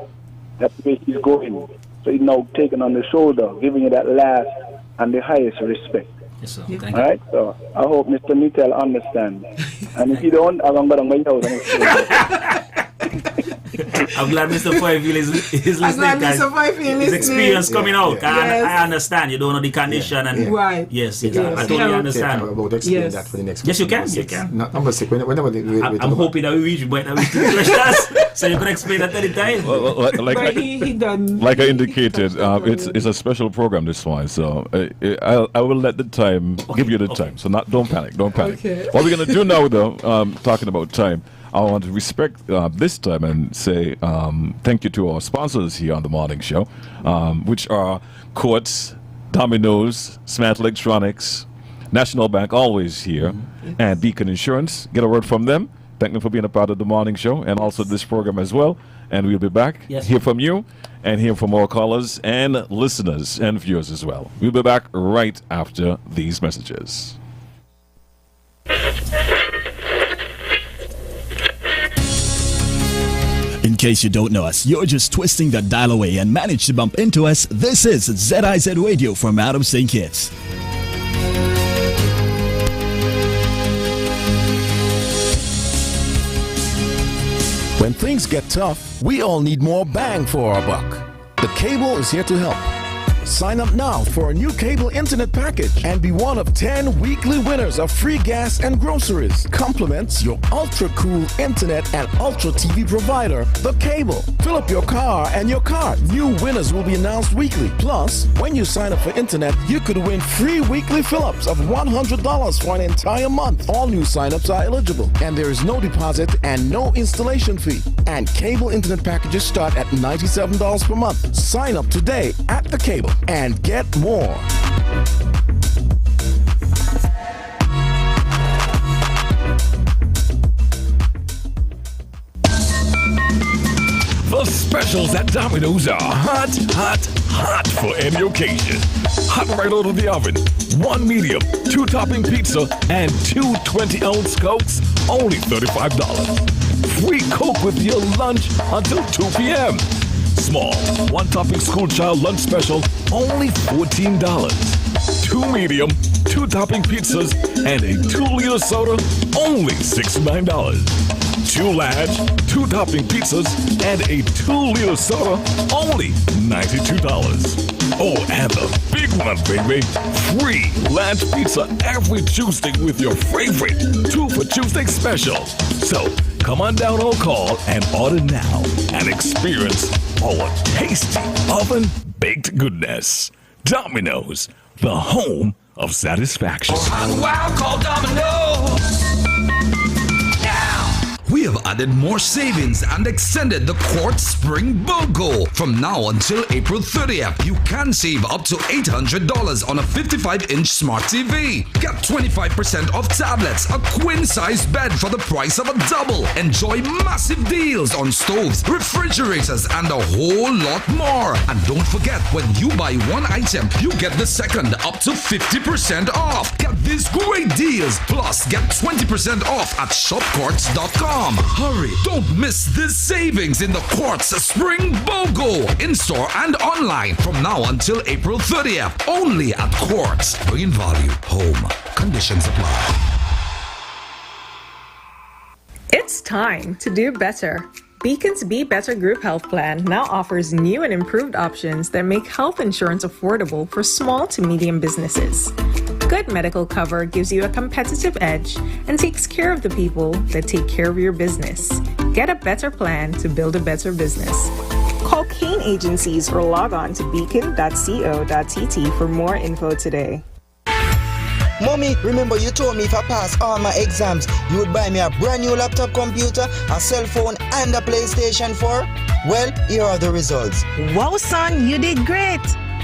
That's where he's going. So he's now taken on the shoulder, giving you that last and the highest respect. Yes, sir. All right, so I hope Mr. Nital understands. And if you don't, I'm going to go I'm glad Mr. Fifield is listening. His experience coming out. I understand. You don't know the condition. And right. Yes. I totally understand. About explain that for the next Yes, you can. You can. Number 6. Whenever I'm hoping that we reach you, but we can questions, so you can explain that any time. Like I indicated, it's a special program this one, so I will let the time give you the time. So don't panic. Okay. What we're gonna do now, though, talking about time, I want to respect this time and say thank you to our sponsors here on the morning show, which are Quartz, Domino's, Smart Electronics, National Bank, always here, and Beacon Insurance. Get a word from them. Thank them for being a part of the morning show and also this program as well. And we'll be back, hear from you, and hear from our callers and listeners and viewers as well. We'll be back right after these messages. In case you don't know us, you're just twisting that dial away and managed to bump into us. This is ZIZ Radio from out of St. Kitts. When things get tough, we all need more bang for our buck. The cable is here to help. Sign up now for a new cable internet package and be one of 10 weekly winners of free gas and groceries. Compliments your ultra cool internet and ultra TV provider, The Cable. Fill up your car and your card. New winners will be announced weekly. Plus, when you sign up for internet, you could win free weekly fill-ups of $100 for an entire month. All new sign-ups are eligible, and there is no deposit and no installation fee. And cable internet packages start at $97 per month. Sign up today at The Cable and get more. The specials at Domino's are hot for any occasion. Hot right out of the oven. 1 medium, 2 topping pizza, and 2 20-ounce Cokes, only $35. Free Coke with your lunch until 2 p.m. Small, 1 topping school child lunch special, only $14. 2 medium, 2 topping pizzas, and a 2-liter soda, only $69. 2 large, 2 topping pizzas, and a 2-liter soda, only $92. Oh, and the big one, baby. Free large pizza every Tuesday with your favorite 2 for Tuesday special. So, come on down or call and order now and experience our tasty oven-baked goodness. Domino's, the home of satisfaction. Wow, call Domino's. We have added more savings and extended the Quartz Spring BOGO. From now until April 30th, you can save up to $800 on a 55-inch smart TV. Get 25% off tablets, a queen-size bed for the price of a double. Enjoy massive deals on stoves, refrigerators, and a whole lot more. And don't forget, when you buy one item, you get the second up to 50% off. Get these great deals, plus get 20% off at shopquartz.com. Hurry, don't miss this savings in the Quartz Spring BOGO, in-store and online from now until April 30th. Only at Quartz. Bringing value home. Conditions apply. It's time to do better. Beacon's Be Better Group Health Plan now offers new and improved options that make health insurance affordable for small to medium businesses. Good medical cover gives you a competitive edge and takes care of the people that take care of your business. Get a better plan to build a better business. Call Kane Agencies or log on to beacon.co.tt for more info today. Mommy, remember you told me if I pass all my exams, you would buy me a brand new laptop computer, a cell phone, and a PlayStation 4? Well, here are the results. Wow, son, you did great.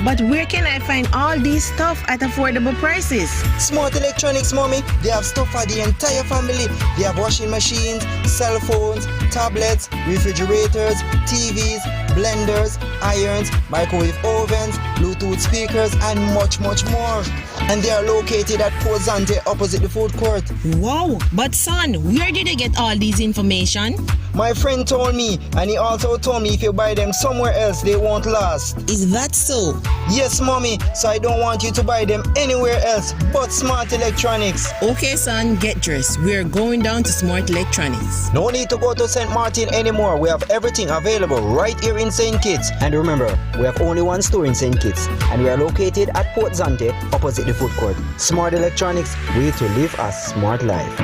But where can I find all these stuff at affordable prices? Smart Electronics, Mommy. They have stuff for the entire family. They have washing machines, cell phones, tablets, refrigerators, TVs, blenders, irons, microwave ovens, Bluetooth speakers, and much, much more. And they are located at Port Zante opposite the food court. Wow, but son, where did I get all these information? My friend told me, and he also told me if you buy them somewhere else, they won't last. Is that so? Yes, Mommy, so I don't want you to buy them anywhere else but Smart Electronics. Okay, son, get dressed. We're going down to Smart Electronics. No need to go to St. Martin anymore. We have everything available right here in St. Kitts. And remember, we have only one store in St. Kitts, and we are located at Port Zante opposite the food court. Smart Electronics, way to live a smart life.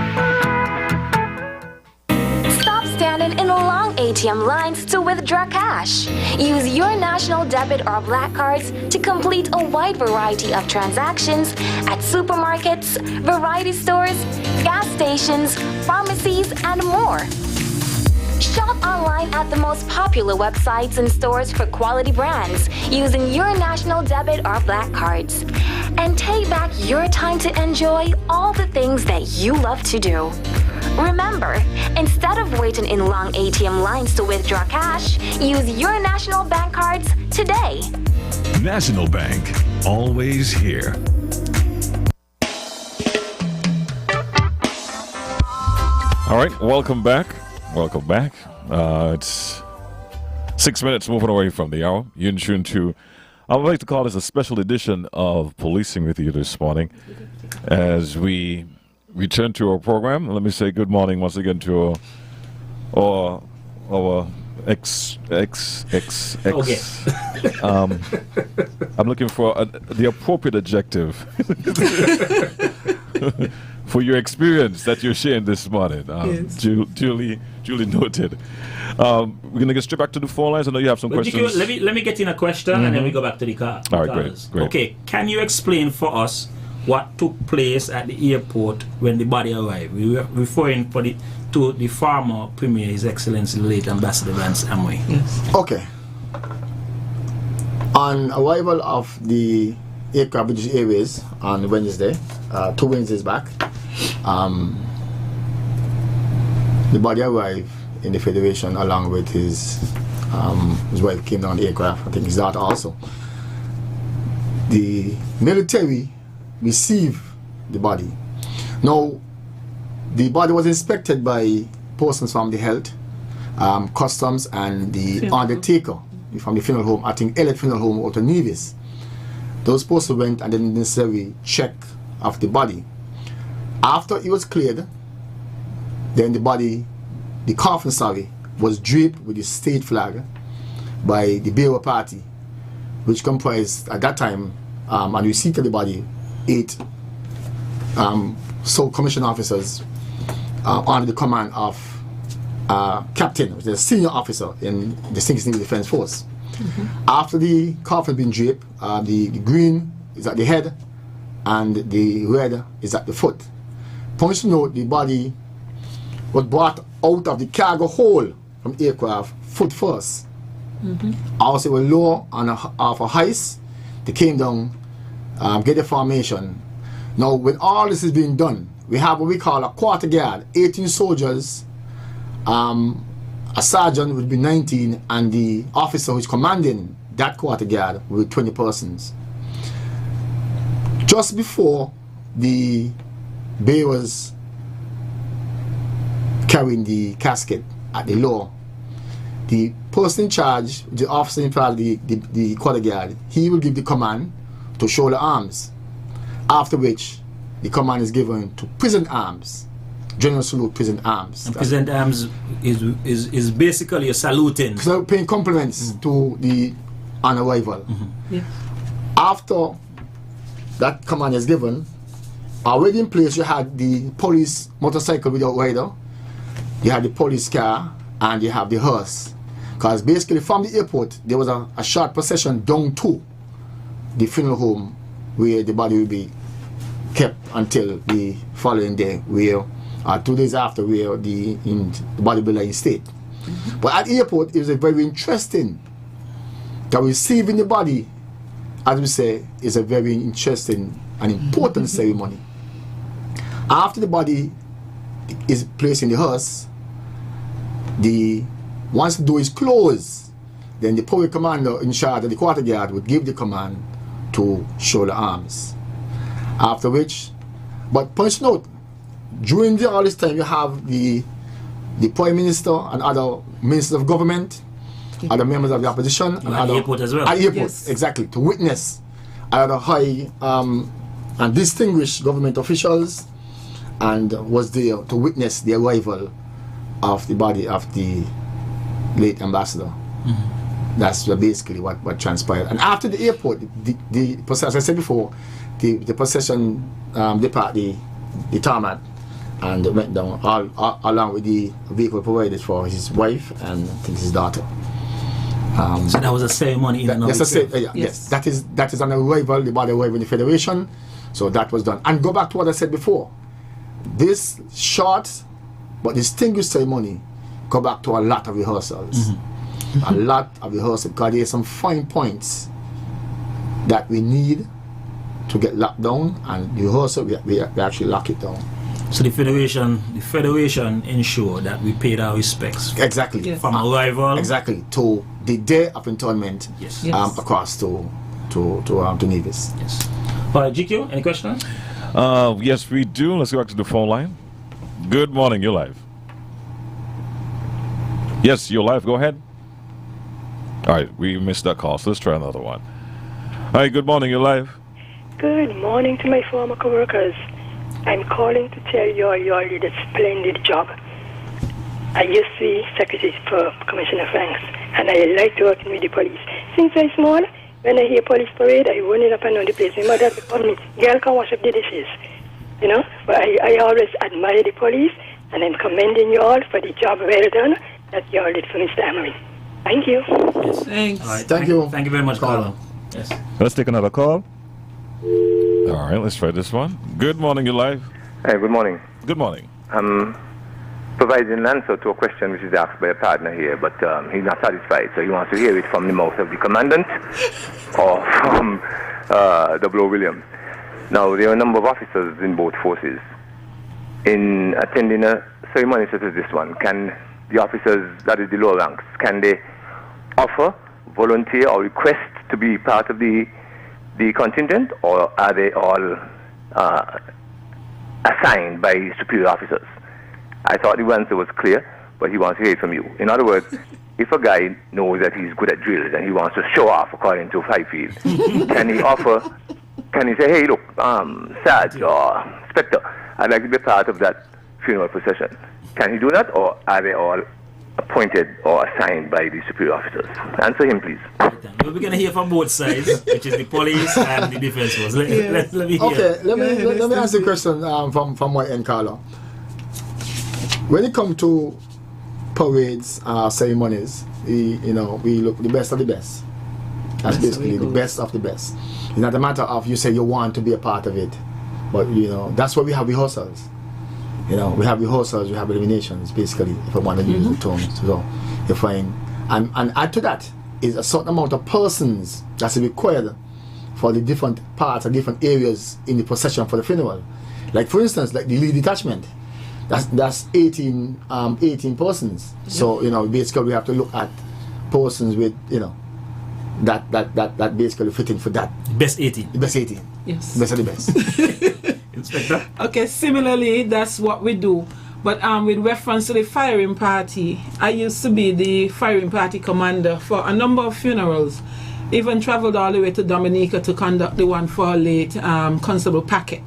Standing in long ATM lines to withdraw cash. Use your national debit or black cards to complete a wide variety of transactions at supermarkets, variety stores, gas stations, pharmacies, and more. Shop online at the most popular websites and stores for quality brands using your national debit or black cards. And take back your time to enjoy all the things that you love to do. Remember, instead of waiting in long ATM lines to withdraw cash, use your National Bank cards today. National Bank, always here. All right, welcome back. Welcome back. It's 6 minutes moving away from the hour. You're in tune to, I would like to call this a special edition of Policing with You this morning. As we return to our program, let me say good morning once again to our Okay. I'm looking for the appropriate adjective for your experience that you're sharing this morning. Yes. Duly noted. We're going to get straight back to the phone lines. I know you have some questions. Let me get in a question and then we go back to the car. All right, great. Okay, can you explain for us what took place at the airport when the body arrived? We were referring to the former Premier, His Excellency, the late Ambassador Vance Amway. Yes. Okay. On arrival of the aircraft British Airways on Wednesday, 2 Wednesdays back, the body arrived in the Federation along with his wife came down the aircraft, I think his daughter also. The military received the body. Now, the body was inspected by persons from the health, customs, and the undertaker from the funeral home, I think Elliott Funeral Home out of Nevis. Those persons went and did the necessary check of the body. After it was cleared, then the coffin, was draped with the state flag by the bearer party, which comprised at that time, and receipt of the body, 8 sole commissioned officers under the command of captain, which is a senior officer in the Distinguished Navy Defense Force. After the coffin had been draped, the green is at the head and the red is at the foot. Point to note, the body was brought out of the cargo hold from aircraft foot first. Also, it was lower on off a heist. They came down, get the formation. Now, when all this is being done, we have what we call a quarter guard, 18 soldiers, a sergeant would be 19, and the officer who's commanding that quarter guard with 20 persons. Just before the bearers carrying the casket at the law, the person in charge, the officer in charge, the quarter guard, he will give the command to shoulder arms, after which the command is given to prison arms, general salute, prison arms. And prison arms is basically a saluting. So paying compliments to the on arrival. Yeah. After that command is given, already in place. You had the police motorcycle without rider, you had the police car, and you have the hearse. Because basically from the airport, there was a short procession down to the funeral home where the body will be kept until the following day, where 2 days after, where the body will lie in state. But at the airport, it was a very interesting, that receiving the body, as we say, is a very interesting and important ceremony. After the body is placed in the hearse, once the door is closed, then the public commander in charge of the quarter guard would give the command to shoulder arms. After which, but point note, during all this time, you have the Prime Minister and other ministers of government, other members of the opposition, and at the airport as well. At the airport, exactly, to witness other high and distinguished government officials, and was there to witness the arrival of the body of the late ambassador. That's basically what transpired. And after the airport, the procession, as I said before, the procession departed the tarmac and went down along with the vehicle provided for his wife and I think his daughter. So that was a ceremony in and of itself. Yes, that is an arrival, the body arrived in the Federation. So that was done. And go back to what I said before. This short but distinguished ceremony go back to a lot of rehearsals. A lot of rehearsals, because there are some fine points that we need to get locked down, and the rehearsal we actually lock it down. So the federation ensure that we paid our respects. Exactly. From arrival. Exactly. To the day of internment. Yes. Across to Nevis. Yes. All right, GQ, any questions? Yes, we do. Let's go back to the phone line. Good morning, you're live. Yes, you're live. Go ahead. All right, we missed that call, so let's try another one. All right, good morning, you're live. Good morning to my former co-workers. I'm calling to tell you all did a splendid job. I used to be secretary for Commissioner Franks, and I like to work with the police. Since I'm small, when I hear police parade, I run it up and down the place. My mother told me, girl, can wash up the dishes. You know, but I always admire the police, and I'm commending you all for the job well done that you all did for Mr. Amory. Thank you. Yes. Thanks. All right, thank you. Thank you very much, caller. Yes. Let's take another call. All right, let's try this one. Good morning, you're live. Hey, good morning. Good morning. Providing an answer to a question which is asked by a partner here, but he's not satisfied, so he wants to hear it from the mouth of the commandant or from W.O. Williams. Now, there are a number of officers in both forces. In attending a ceremony such as this one, can the officers, that is the lower ranks, can they offer, volunteer, or request to be part of the contingent, or are they all assigned by superior officers? I thought the answer was clear, but he wants to hear it from you. In other words, if a guy knows that he's good at drills and he wants to show off according to Highfield, can he say, hey, look, Sarge or Spectre, I'd like to be part of that funeral procession. Can he do that, or are they all appointed or assigned by the superior officers? Answer him, please. We're going to hear from both sides, which is the police and the defense force. Let me hear. Okay, let me answer the question from my end, Carla. When it comes to parades, ceremonies, we look the best of the best. That's basically the best of the best. It's not a matter of you say you want to be a part of it, but that's why we have rehearsals. We have rehearsals, we have eliminations, basically, if I want to use the term. So you find, and add to that is a certain amount of persons that's required for the different parts and different areas in the procession for the funeral. Like for instance, like the lead detachment, that's 18 persons. So basically we have to look at persons with that basically fitting for that. Best 18. The best 18. Yes. Best of the best. Inspector. Okay, similarly, that's what we do. But with reference to the firing party, I used to be the firing party commander for a number of funerals. Even traveled all the way to Dominica to conduct the one for late Constable Packett.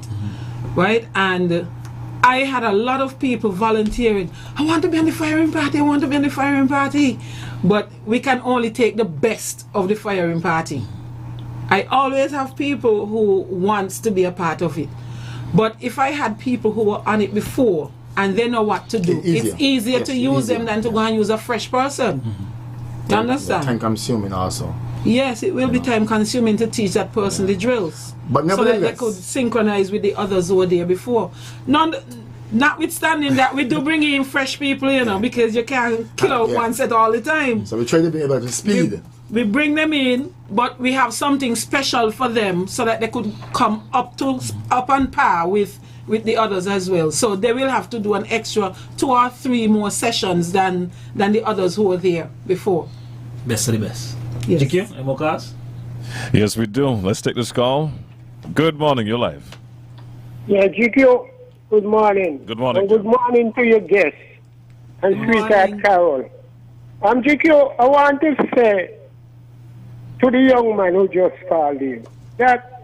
Right? And I had a lot of people volunteering. I want to be on the firing party, I want to be on the firing party. But we can only take the best of the firing party. I always have people who wants to be a part of it. But if I had people who were on it before and they know what to do, it's easier to use them than to go and use a fresh person. You understand? Time consuming also. Yes, it will be time consuming to teach that person the drills. But so that they could synchronize with the others who were there before. Notwithstanding that, we do bring in fresh people, you know, because you can't kill out one set all the time. So we try to be able to speed. We bring them in, but we have something special for them so that they could come up on par with the others as well. So they will have to do an extra 2 or 3 more sessions than the others who were there before. Best of the best. Yes. GQ, any more calls? Yes, we do. Let's take this call. Good morning, you're live. Yeah, GQ, good morning. Good morning. And good morning to your guests and sweetheart Carol. GQ, I want to say to the young man who just called in that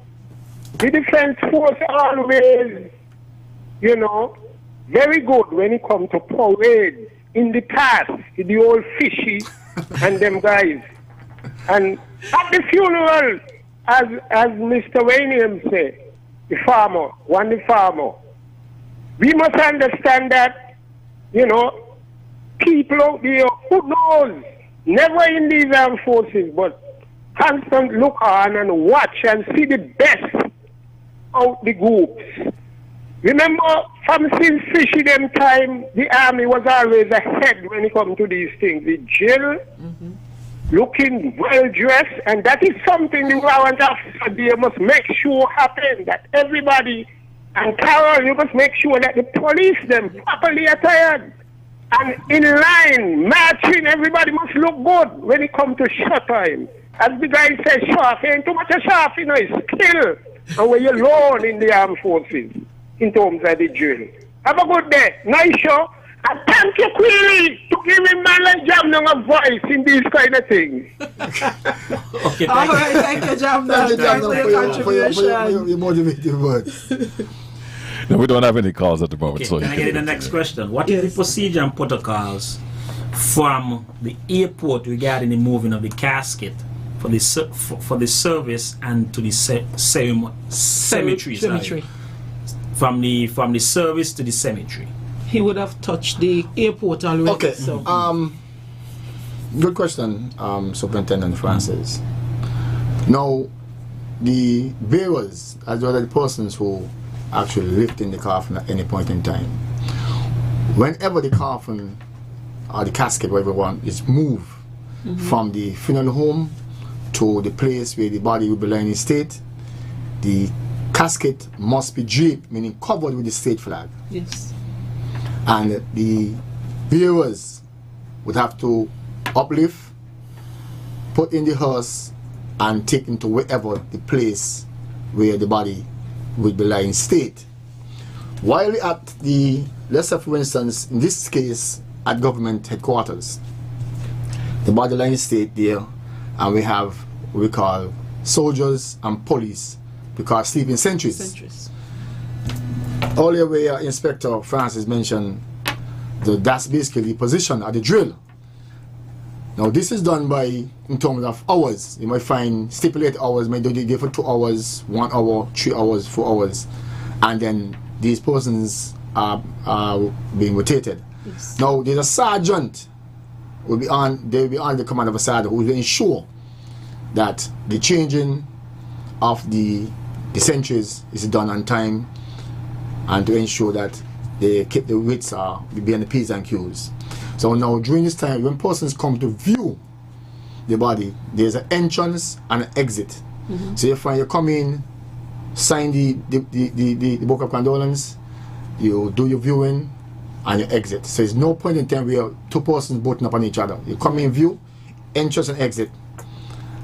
the defense force always, you know, very good when it comes to parades. In the past, the old fishy and them guys. And at the funeral, as Mr. Wayne said, the farmer, we must understand that, you know, people out there, who knows, never in these armed forces, but constant look on and watch and see the best out the groups. Remember, from since fishy them time, the army was always ahead when it comes to these things. The drill, looking well dressed, and that is something the warrant officer there must make sure happen, that everybody, and Carol, you must make sure that the police them properly attired and in line, marching, everybody must look good when it comes to shot time. As the guy says, sharp, ain't too much a sharp, you know, it's skill. And when you're alone in the armed forces, in terms of the drill. Have a good day. Nice show. And thank you, Queenie, to give him man like Jamnong a voice in these kind of things. Okay, all right, thank you, Jamnong. Thank you for your contribution. For your motivating words. No, we don't have any calls at the moment. Okay, So can I get the next question? What is the procedure and protocols from the airport regarding the moving of the casket for the service and to the cemetery? Cemetery. From the service to the cemetery. He would have touched the airport already. Okay. So. Good question, Superintendent Francis. Now, the bearers, as well as the persons who actually lift in the coffin at any point in time, whenever the coffin or the casket, whatever one, is moved from the funeral home to the place where the body will be lying in state, the casket must be draped, meaning covered with the state flag. Yes. And the bearers would have to uplift, put in the hearse, and take into wherever the place where the body would be lying in state. While at the, let's say for instance, in this case, at government headquarters, the body lying in state there, and we have what we call soldiers and police, because sleeping sentries. Earlier where Inspector Francis mentioned that's basically the position of the drill. Now this is done by, in terms of hours. You might find stipulated hours, might do it for 2 hours, 1 hour, 3 hours, 4 hours, and then these persons are being rotated. Yes. Now there's a sergeant they'll be on the command of a sergeant who will ensure that the changing of the sentries is done on time, and to ensure that they keep the widths behind the P's and Q's. So now during this time, when persons come to view the body, there's an entrance and an exit. So if you come in, sign the book of condolence, you do your viewing, and you exit. So there's no point in time where 2 persons butting up on each other. You come in, view, entrance and exit,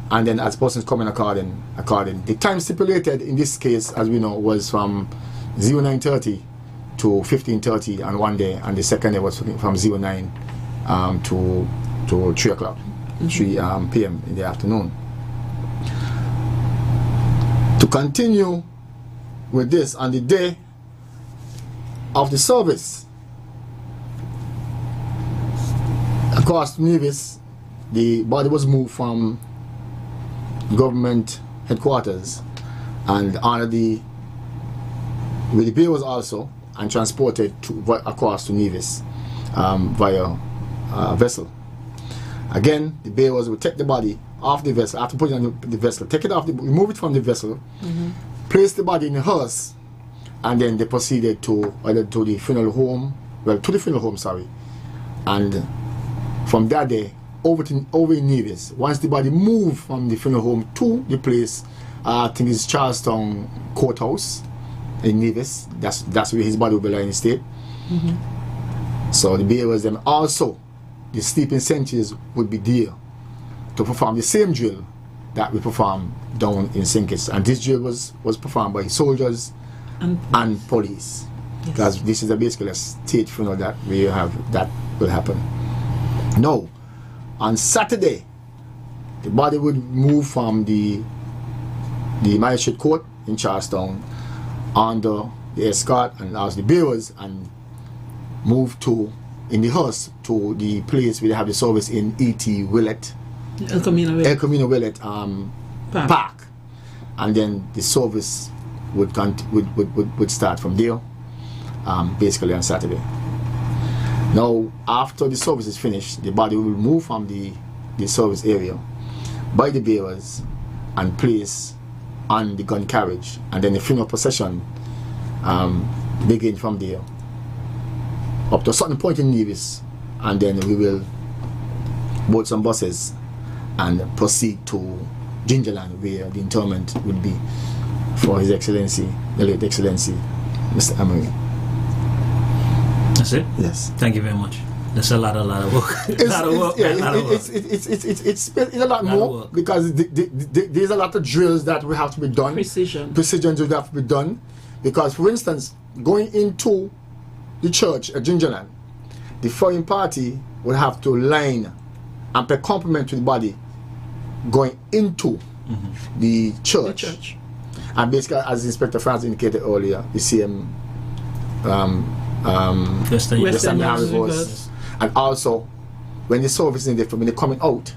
and then as persons come in according. The time stipulated in this case, as we know, was from 09:30 to 15:30 on one day, and the second day was from 09 to 3 o'clock, 3 p.m. in the afternoon. To continue with this, on the day of the service, across Nevis, the body was moved from government headquarters, and under the with the bearers also and transported across to Nevis via vessel. Again, the bearers would take the body off the vessel, after putting it on the vessel, take it off, remove it from the vessel, place the body in a hearse, and then they proceeded to either to the funeral home, and from that day over in Nevis. Once the body moved from the funeral home to the place, I think it's Charlestown Courthouse in Nevis. That's where his body will be lying in state. So the bearers then also, the sleeping sentries would be there to perform the same drill that we perform down in St. Kitts. And this drill was performed by soldiers and police. Because this is basically a state funeral that we have that will happen. Now, on Saturday, the body would move from the magistrate court in Charlestown under the escort and as the bearers and move in the hearse to the place where they have the service in E.T. Willett. El Camino Willett Park. And then the service would start from there, basically on Saturday. Now, after the service is finished, the body will move from the service area by the bearers and placed on the gun carriage, and then the funeral procession begin from there up to a certain point in Nevis, and then we will board some buses and proceed to Gingerland, where the interment will be for His Excellency, the late Excellency, Mr. Emery. That's it? Yes. Thank you very much. That's a lot of work. It's a lot more because there's a lot of drills that will have to be done. Precisions will have to be done. Because, for instance, going into the church at Gingerland, the foreign party would have to line and pay compliment to the body going into the church. And basically, as Inspector Franz indicated earlier, the same Western reverse. And also, when the service is when they're coming out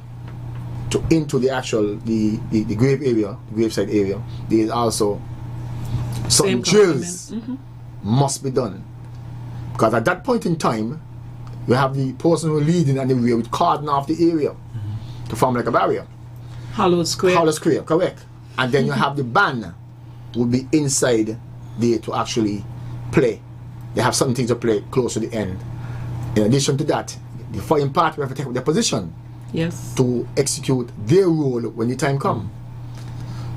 into the actual the grave area, the graveside area, there is also some drills must be done, because at that point in time, you have the person who leading and the way would cordon off the area to form like a barrier. Hollow square, correct. And then you have the band will be inside there to actually play. They have something to play close to the end. In addition to that, the foreign party will have to take up their position to execute their role when the time comes.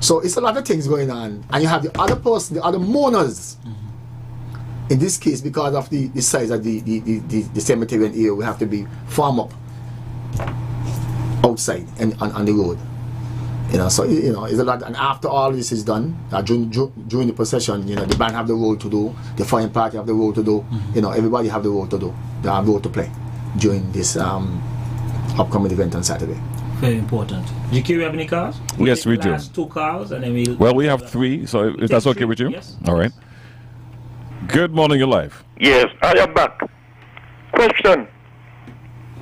So it's a lot of things going on. And you have the other person, the other mourners. In this case, because of the size of the cemetery and area, we have to be farm up outside and on the road. So it's a lot. And after all this is done, during the procession, the band have the role to do, the foreign party have the role to do, everybody have the role to do. They have role to play during this upcoming event on Saturday. Very important. GQ, you have any cars? Yes, we do. Last 2 cars, and then we have 3. So if that's okay with you, yes. All right. Good morning, your life. Yes, I am back. Question.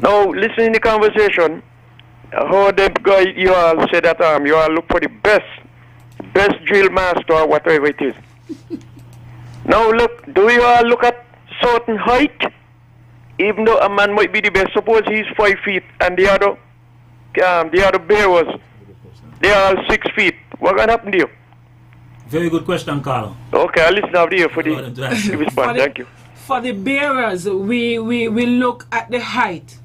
Now, listening to the conversation, how the guy you all said that you all look for the best drill master or whatever it is. Now look, do you all look at certain height? Even though a man might be the best, suppose he's 5 feet and the other bearers, they are all 6 feet. What gonna happen to you? Very good question, Carlo. Okay, I'll listen out here for the response. Thank you. For the bearers, we look at the height,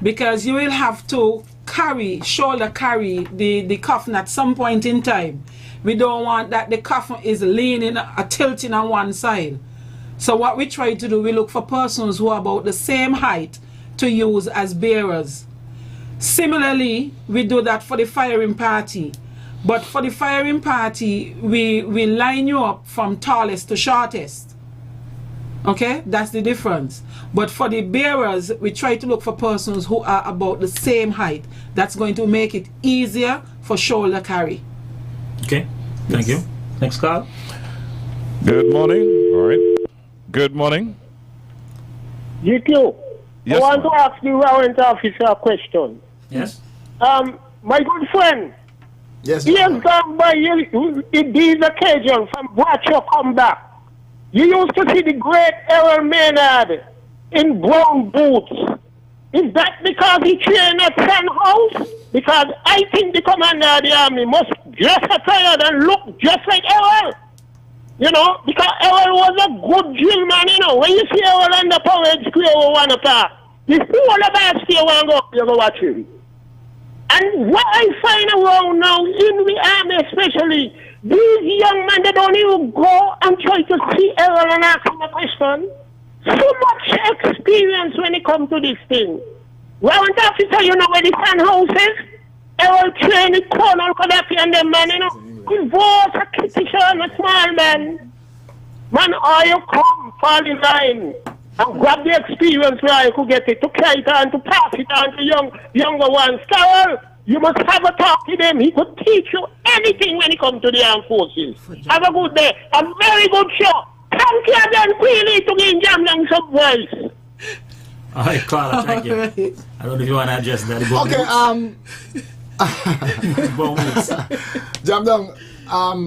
because you will have to shoulder carry the coffin at some point in time. We don't want that the coffin is leaning or tilting on one side. So what we try to do, we look for persons who are about the same height to use as bearers. Similarly, we do that for the firing party. But for the firing party, we line you up from tallest to shortest. Okay, that's the difference. But for the bearers, we try to look for persons who are about the same height. That's going to make it easier for shoulder carry. Okay, thank you. Next call. Good morning. All right. Good morning. GQ, Yes, I want to ask the warrant officer a question. Yes. My good friend. Yes. He has gone by these occasions from watch you come back. You used to see the great Errol Maynard in brown boots. Is that because he trained at Sun House? Because I think the commander of the army must dress attired and look just like Errol. You know, because Errol was a good drill man, you know. When you see Errol on the parade square or one apart, the whole of us still want to go, you go watch him. And what I find around now, in the army especially, these young men, they don't even go and try to see Errol and ask him a question. So much experience when it comes to this thing. Warrant officer, you know where the Sun House is? Errol trained the Colonel Gaddafi and them man, you know. He was a critical, a small man. Man, all you come, fall in line, and grab the experience where you could get it, to carry it on, to pass it on to younger ones. Carol, you must have a talk to them. He could teach you anything when it comes to the armed forces. Have a good day. A very good show. Thank you again, really, to give Jam Down some voice. All right, Carla, thank you. Right. I don't know if you want to address that. Jam Down,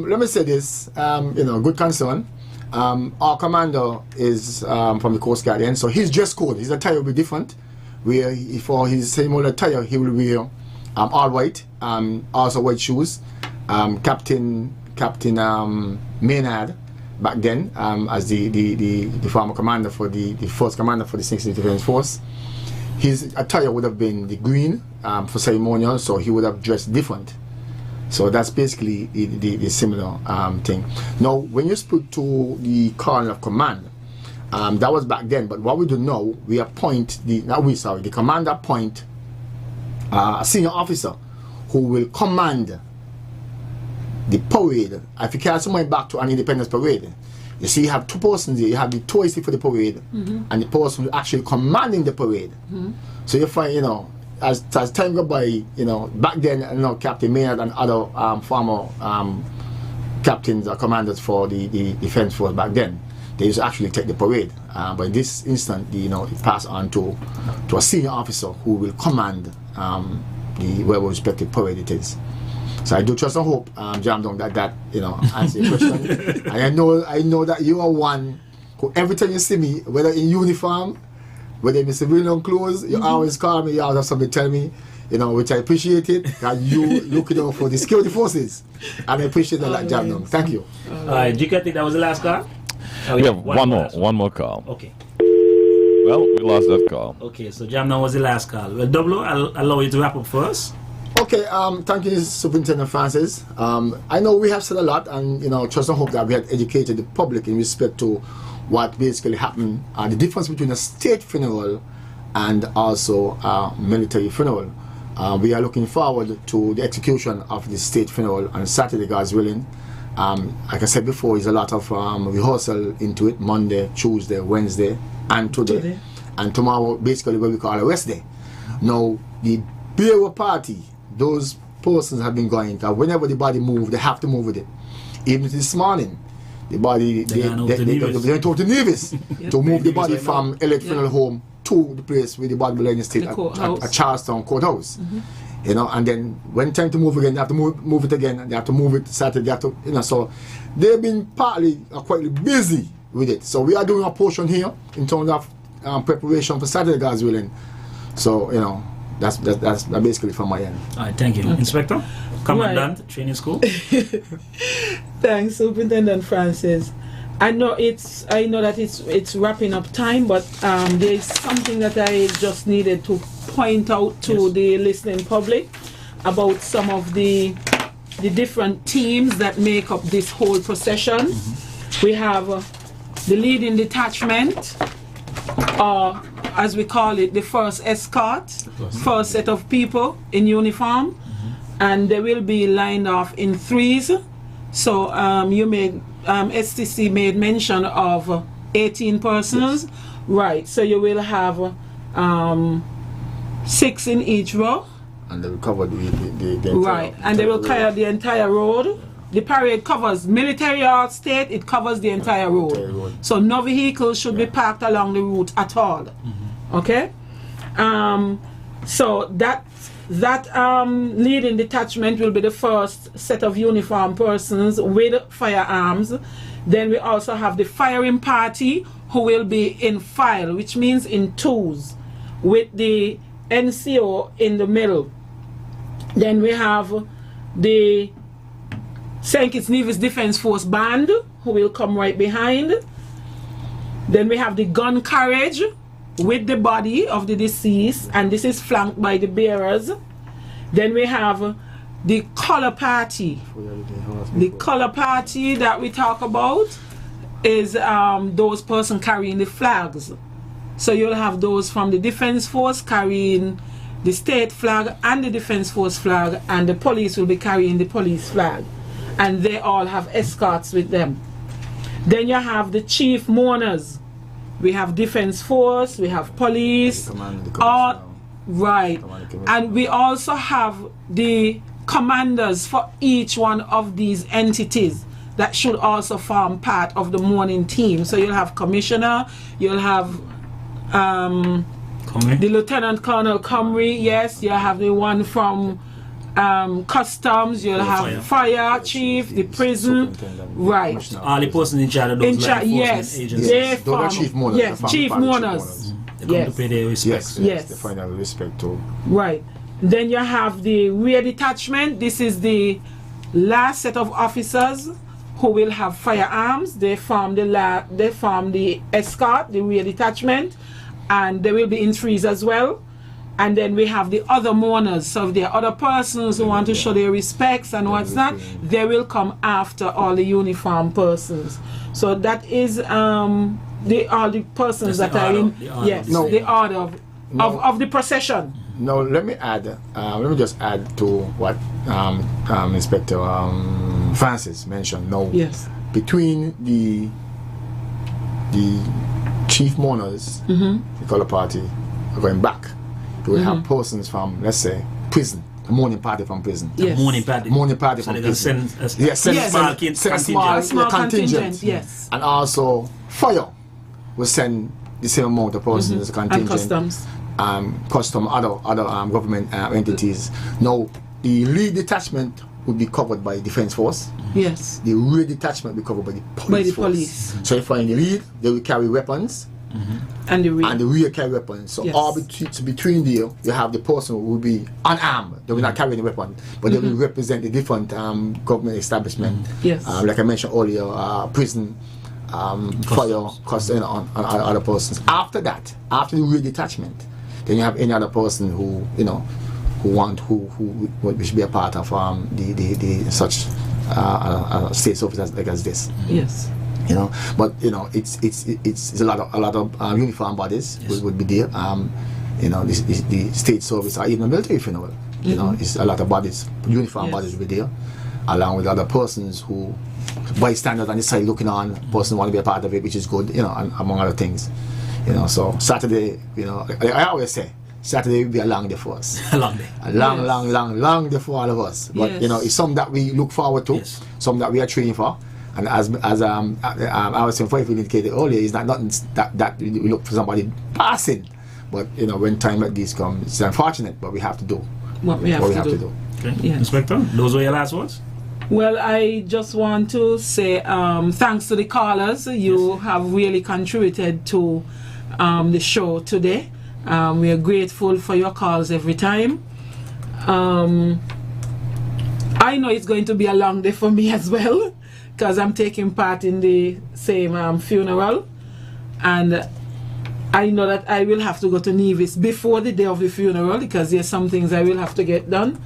let me say this, you know, good concern. Our commander is from the Coast Guard, so his dress code, his attire will be different. Where for his ceremonial attire, he will wear all white, also white shoes. Captain Maynard, back then, as the former commander for the first commander for the 16th Defense Force, his attire would have been the green for ceremonial, so he would have dressed different. So that's basically the similar thing. Now, when you speak to the colonel of command, that was back then, but what we do now, we appoint the commander appoint a senior officer who will command the parade. If you carry someone back to an independence parade, you see you have two persons here. You have the tourist for the parade and the person who actually commanding the parade. So you find, you know, as time goes by, you know, back then, you know, Captain Maynard and other former captains or commanders for the defense force back then, they used to actually take the parade. But in this instant, you know, it passed on to a senior officer who will command the whatever respective parade it is. So I do trust and hope, Jam Down, that you know, answer your question. And I know that you are one who every time you see me, whether in uniform, whether in civilian clothes, you always call me, you always have something to tell me, you know, which I appreciate it, that you looking out for the security forces. And I appreciate that, like Jam Down. Thank you. Jika, think that was the last call? We have one more call. Okay. Well, we lost that call. Okay, so Jam Down was the last call. Well, Double, I'll allow you to wrap up first. Okay, thank you, Superintendent Francis. I know we have said a lot, and you know, trust and hope that we have educated the public in respect to what basically happened, the difference between a state funeral and also a military funeral. We are looking forward to the execution of the state funeral on Saturday, God's willing. Like I said before, there's a lot of rehearsal into it, Monday, Tuesday, Wednesday, and today. And tomorrow, basically what we call a rest day. Now, the burial party, those persons have been going, that whenever the body moves, they have to move with it. Even this morning, the body, they went over to Nevis to move the body from Elliott Funeral Home to the place where the body belongs still, at Charlestown Courthouse. You know, and then when time to move again, they have to move it again, and they have to move it Saturday, they have to, you know, so they've been partly quite busy with it. So we are doing a portion here in terms of preparation for Saturday, God's willing. So, you know, that's basically from my end. All right, thank you. Inspector, Commandant, Training School. Thanks, Superintendent Francis. I know that it's wrapping up time, but there is something that I just needed to point out to the listening public about some of the different teams that make up this whole procession. We have the leading detachment, or as we call it, the first escort, first set of people in uniform, and they will be lined off in threes. So STC made mention of 18 persons, right? So you will have 6 in each row, and they will cover the right, and they will cover the entire road. The parade covers military or state; it covers the entire road. So no vehicles should be parked along the route at all. Okay, so that leading detachment will be the first set of uniformed persons with firearms. Then we also have the firing party, who will be in file, which means in twos, with the NCO in the middle. Then we have the St. Kitts Nevis Defense Force Band, who will come right behind. Then we have the gun carriage with the body of the deceased, and this is flanked by the bearers. Then we have the color party. The color party that we talk about is those person carrying the flags. So you'll have those from the Defense Force carrying the state flag and the Defense Force flag, and the police will be carrying the police flag, and they all have escorts with them. Then you have the chief mourners. We have Defense Force, we have police, all right, and we also have the commanders for each one of these entities that should also form part of the mourning team. So you'll have commissioner, you'll have the Lieutenant Colonel Comrie, yes, you'll have the one from customs, you'll have fire chief, the prison, right. All the persons in charge of those law enforcement agencies. They those are chief mourners. Yes, chief mourners. They come to pay their respects. Yes, the final respect too. Right. Then you have the rear detachment. This is the last set of officers who will have firearms. They form the escort, the rear detachment, and they will be in threes as well. And then we have the other mourners. So if there are other persons who want to show their respects and what's that, they will come after all the uniformed persons. So that is all the persons that are in the order of the procession. Now let me just add to what Inspector Francis mentioned. Now, between the chief mourners, the color party, going back, we will have persons from, let's say, prison. A mourning party from prison. Yes. Mourning party from so prison. Send a small contingent. Yes. And also fire will send the same amount of persons as contingent. And customs. Other government entities. Now, the lead detachment will be covered by Defense Force. Yes. The rear detachment will be covered by the police. So if you're in the lead, they will carry weapons. And the rear carry weapons. So all between there, you have the person who will be unarmed. They will not carry any weapon, but they will represent the different government establishment. Yes. Like I mentioned earlier, prison, fire, and other persons. After that, after the rear detachment, then you have any other person who should be a part of the such state office like as this. Yes. But it's a lot of uniform bodies would be there. The state service or even the military funeral. It's a lot of bodies, uniform bodies will be there, along with other persons who bystanders on the side looking on. Person want to be a part of it, which is good. And among other things. So Saturday, I always say Saturday will be a long day for us. A long day. A long day for all of us. But it's something that we look forward to, something that we are training for. And as I was saying, if we indicated earlier, it's not nothing that we look for somebody passing. But when time like this comes, it's unfortunate, but we have to do what we have to do. Okay. Yeah. Inspector, those were your last words? Well, I just want to say thanks to the callers. You have really contributed to the show today. We are grateful for your calls every time. I know it's going to be a long day for me as well, because I'm taking part in the same funeral, and I know that I will have to go to Nevis before the day of the funeral, because there's some things I will have to get done.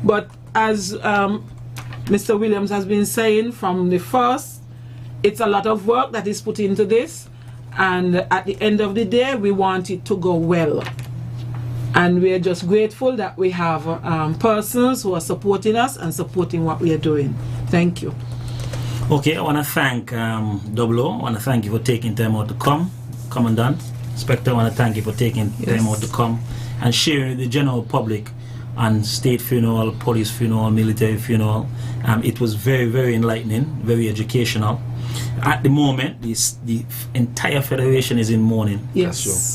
But as Mr. Williams has been saying from the first, it's a lot of work that is put into this, and at the end of the day we want it to go well, and we're just grateful that we have persons who are supporting us and supporting what we are doing. Thank you. Okay, I want to thank Double O. I want to thank you for taking time out to come. Commandant, Inspector, I want to thank you for taking time out to come and sharing with the general public on state funeral, police funeral, military funeral. It was very, very enlightening, very educational. At the moment, the entire Federation is in mourning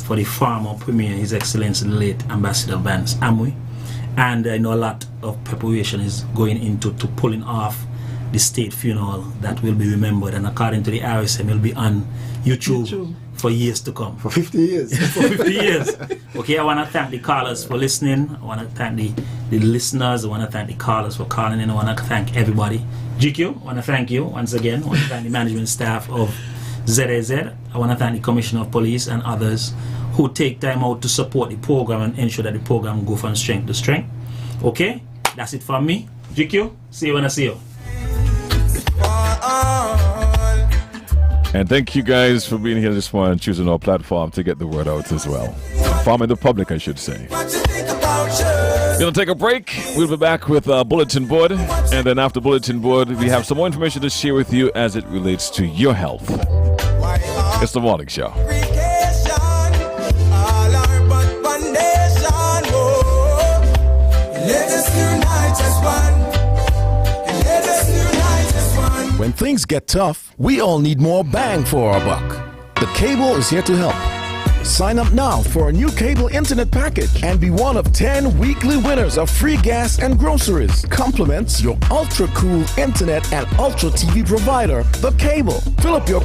for the former Premier, His Excellency the late Ambassador Vance Amwe. And I know a lot of preparation is going into pulling off the state funeral that will be remembered, and according to the RSM, will be on YouTube for years to come. For 50 years. For 50 years. Okay, I want to thank the callers for listening. I want to thank the listeners. I want to thank the callers for calling in. I want to thank everybody. GQ, I want to thank you once again. I want to thank the management staff of ZAZ. I want to thank the Commissioner of Police and others who take time out to support the program and ensure that the program go from strength to strength. Okay, that's it from me. GQ, see you when I see you. And thank you guys for being here this morning and choosing our platform to get the word out as well. Informing the public, I should say. We're going to take a break. We'll be back with a bulletin board. And then after bulletin board, we have some more information to share with you as it relates to your health. It's the morning show. When things get tough, we all need more bang for our buck. The cable is here to help. Sign up now for a new cable internet package and be one of 10 weekly winners of free gas and groceries. Compliments your ultra cool internet and ultra TV provider, The Cable. Fill up your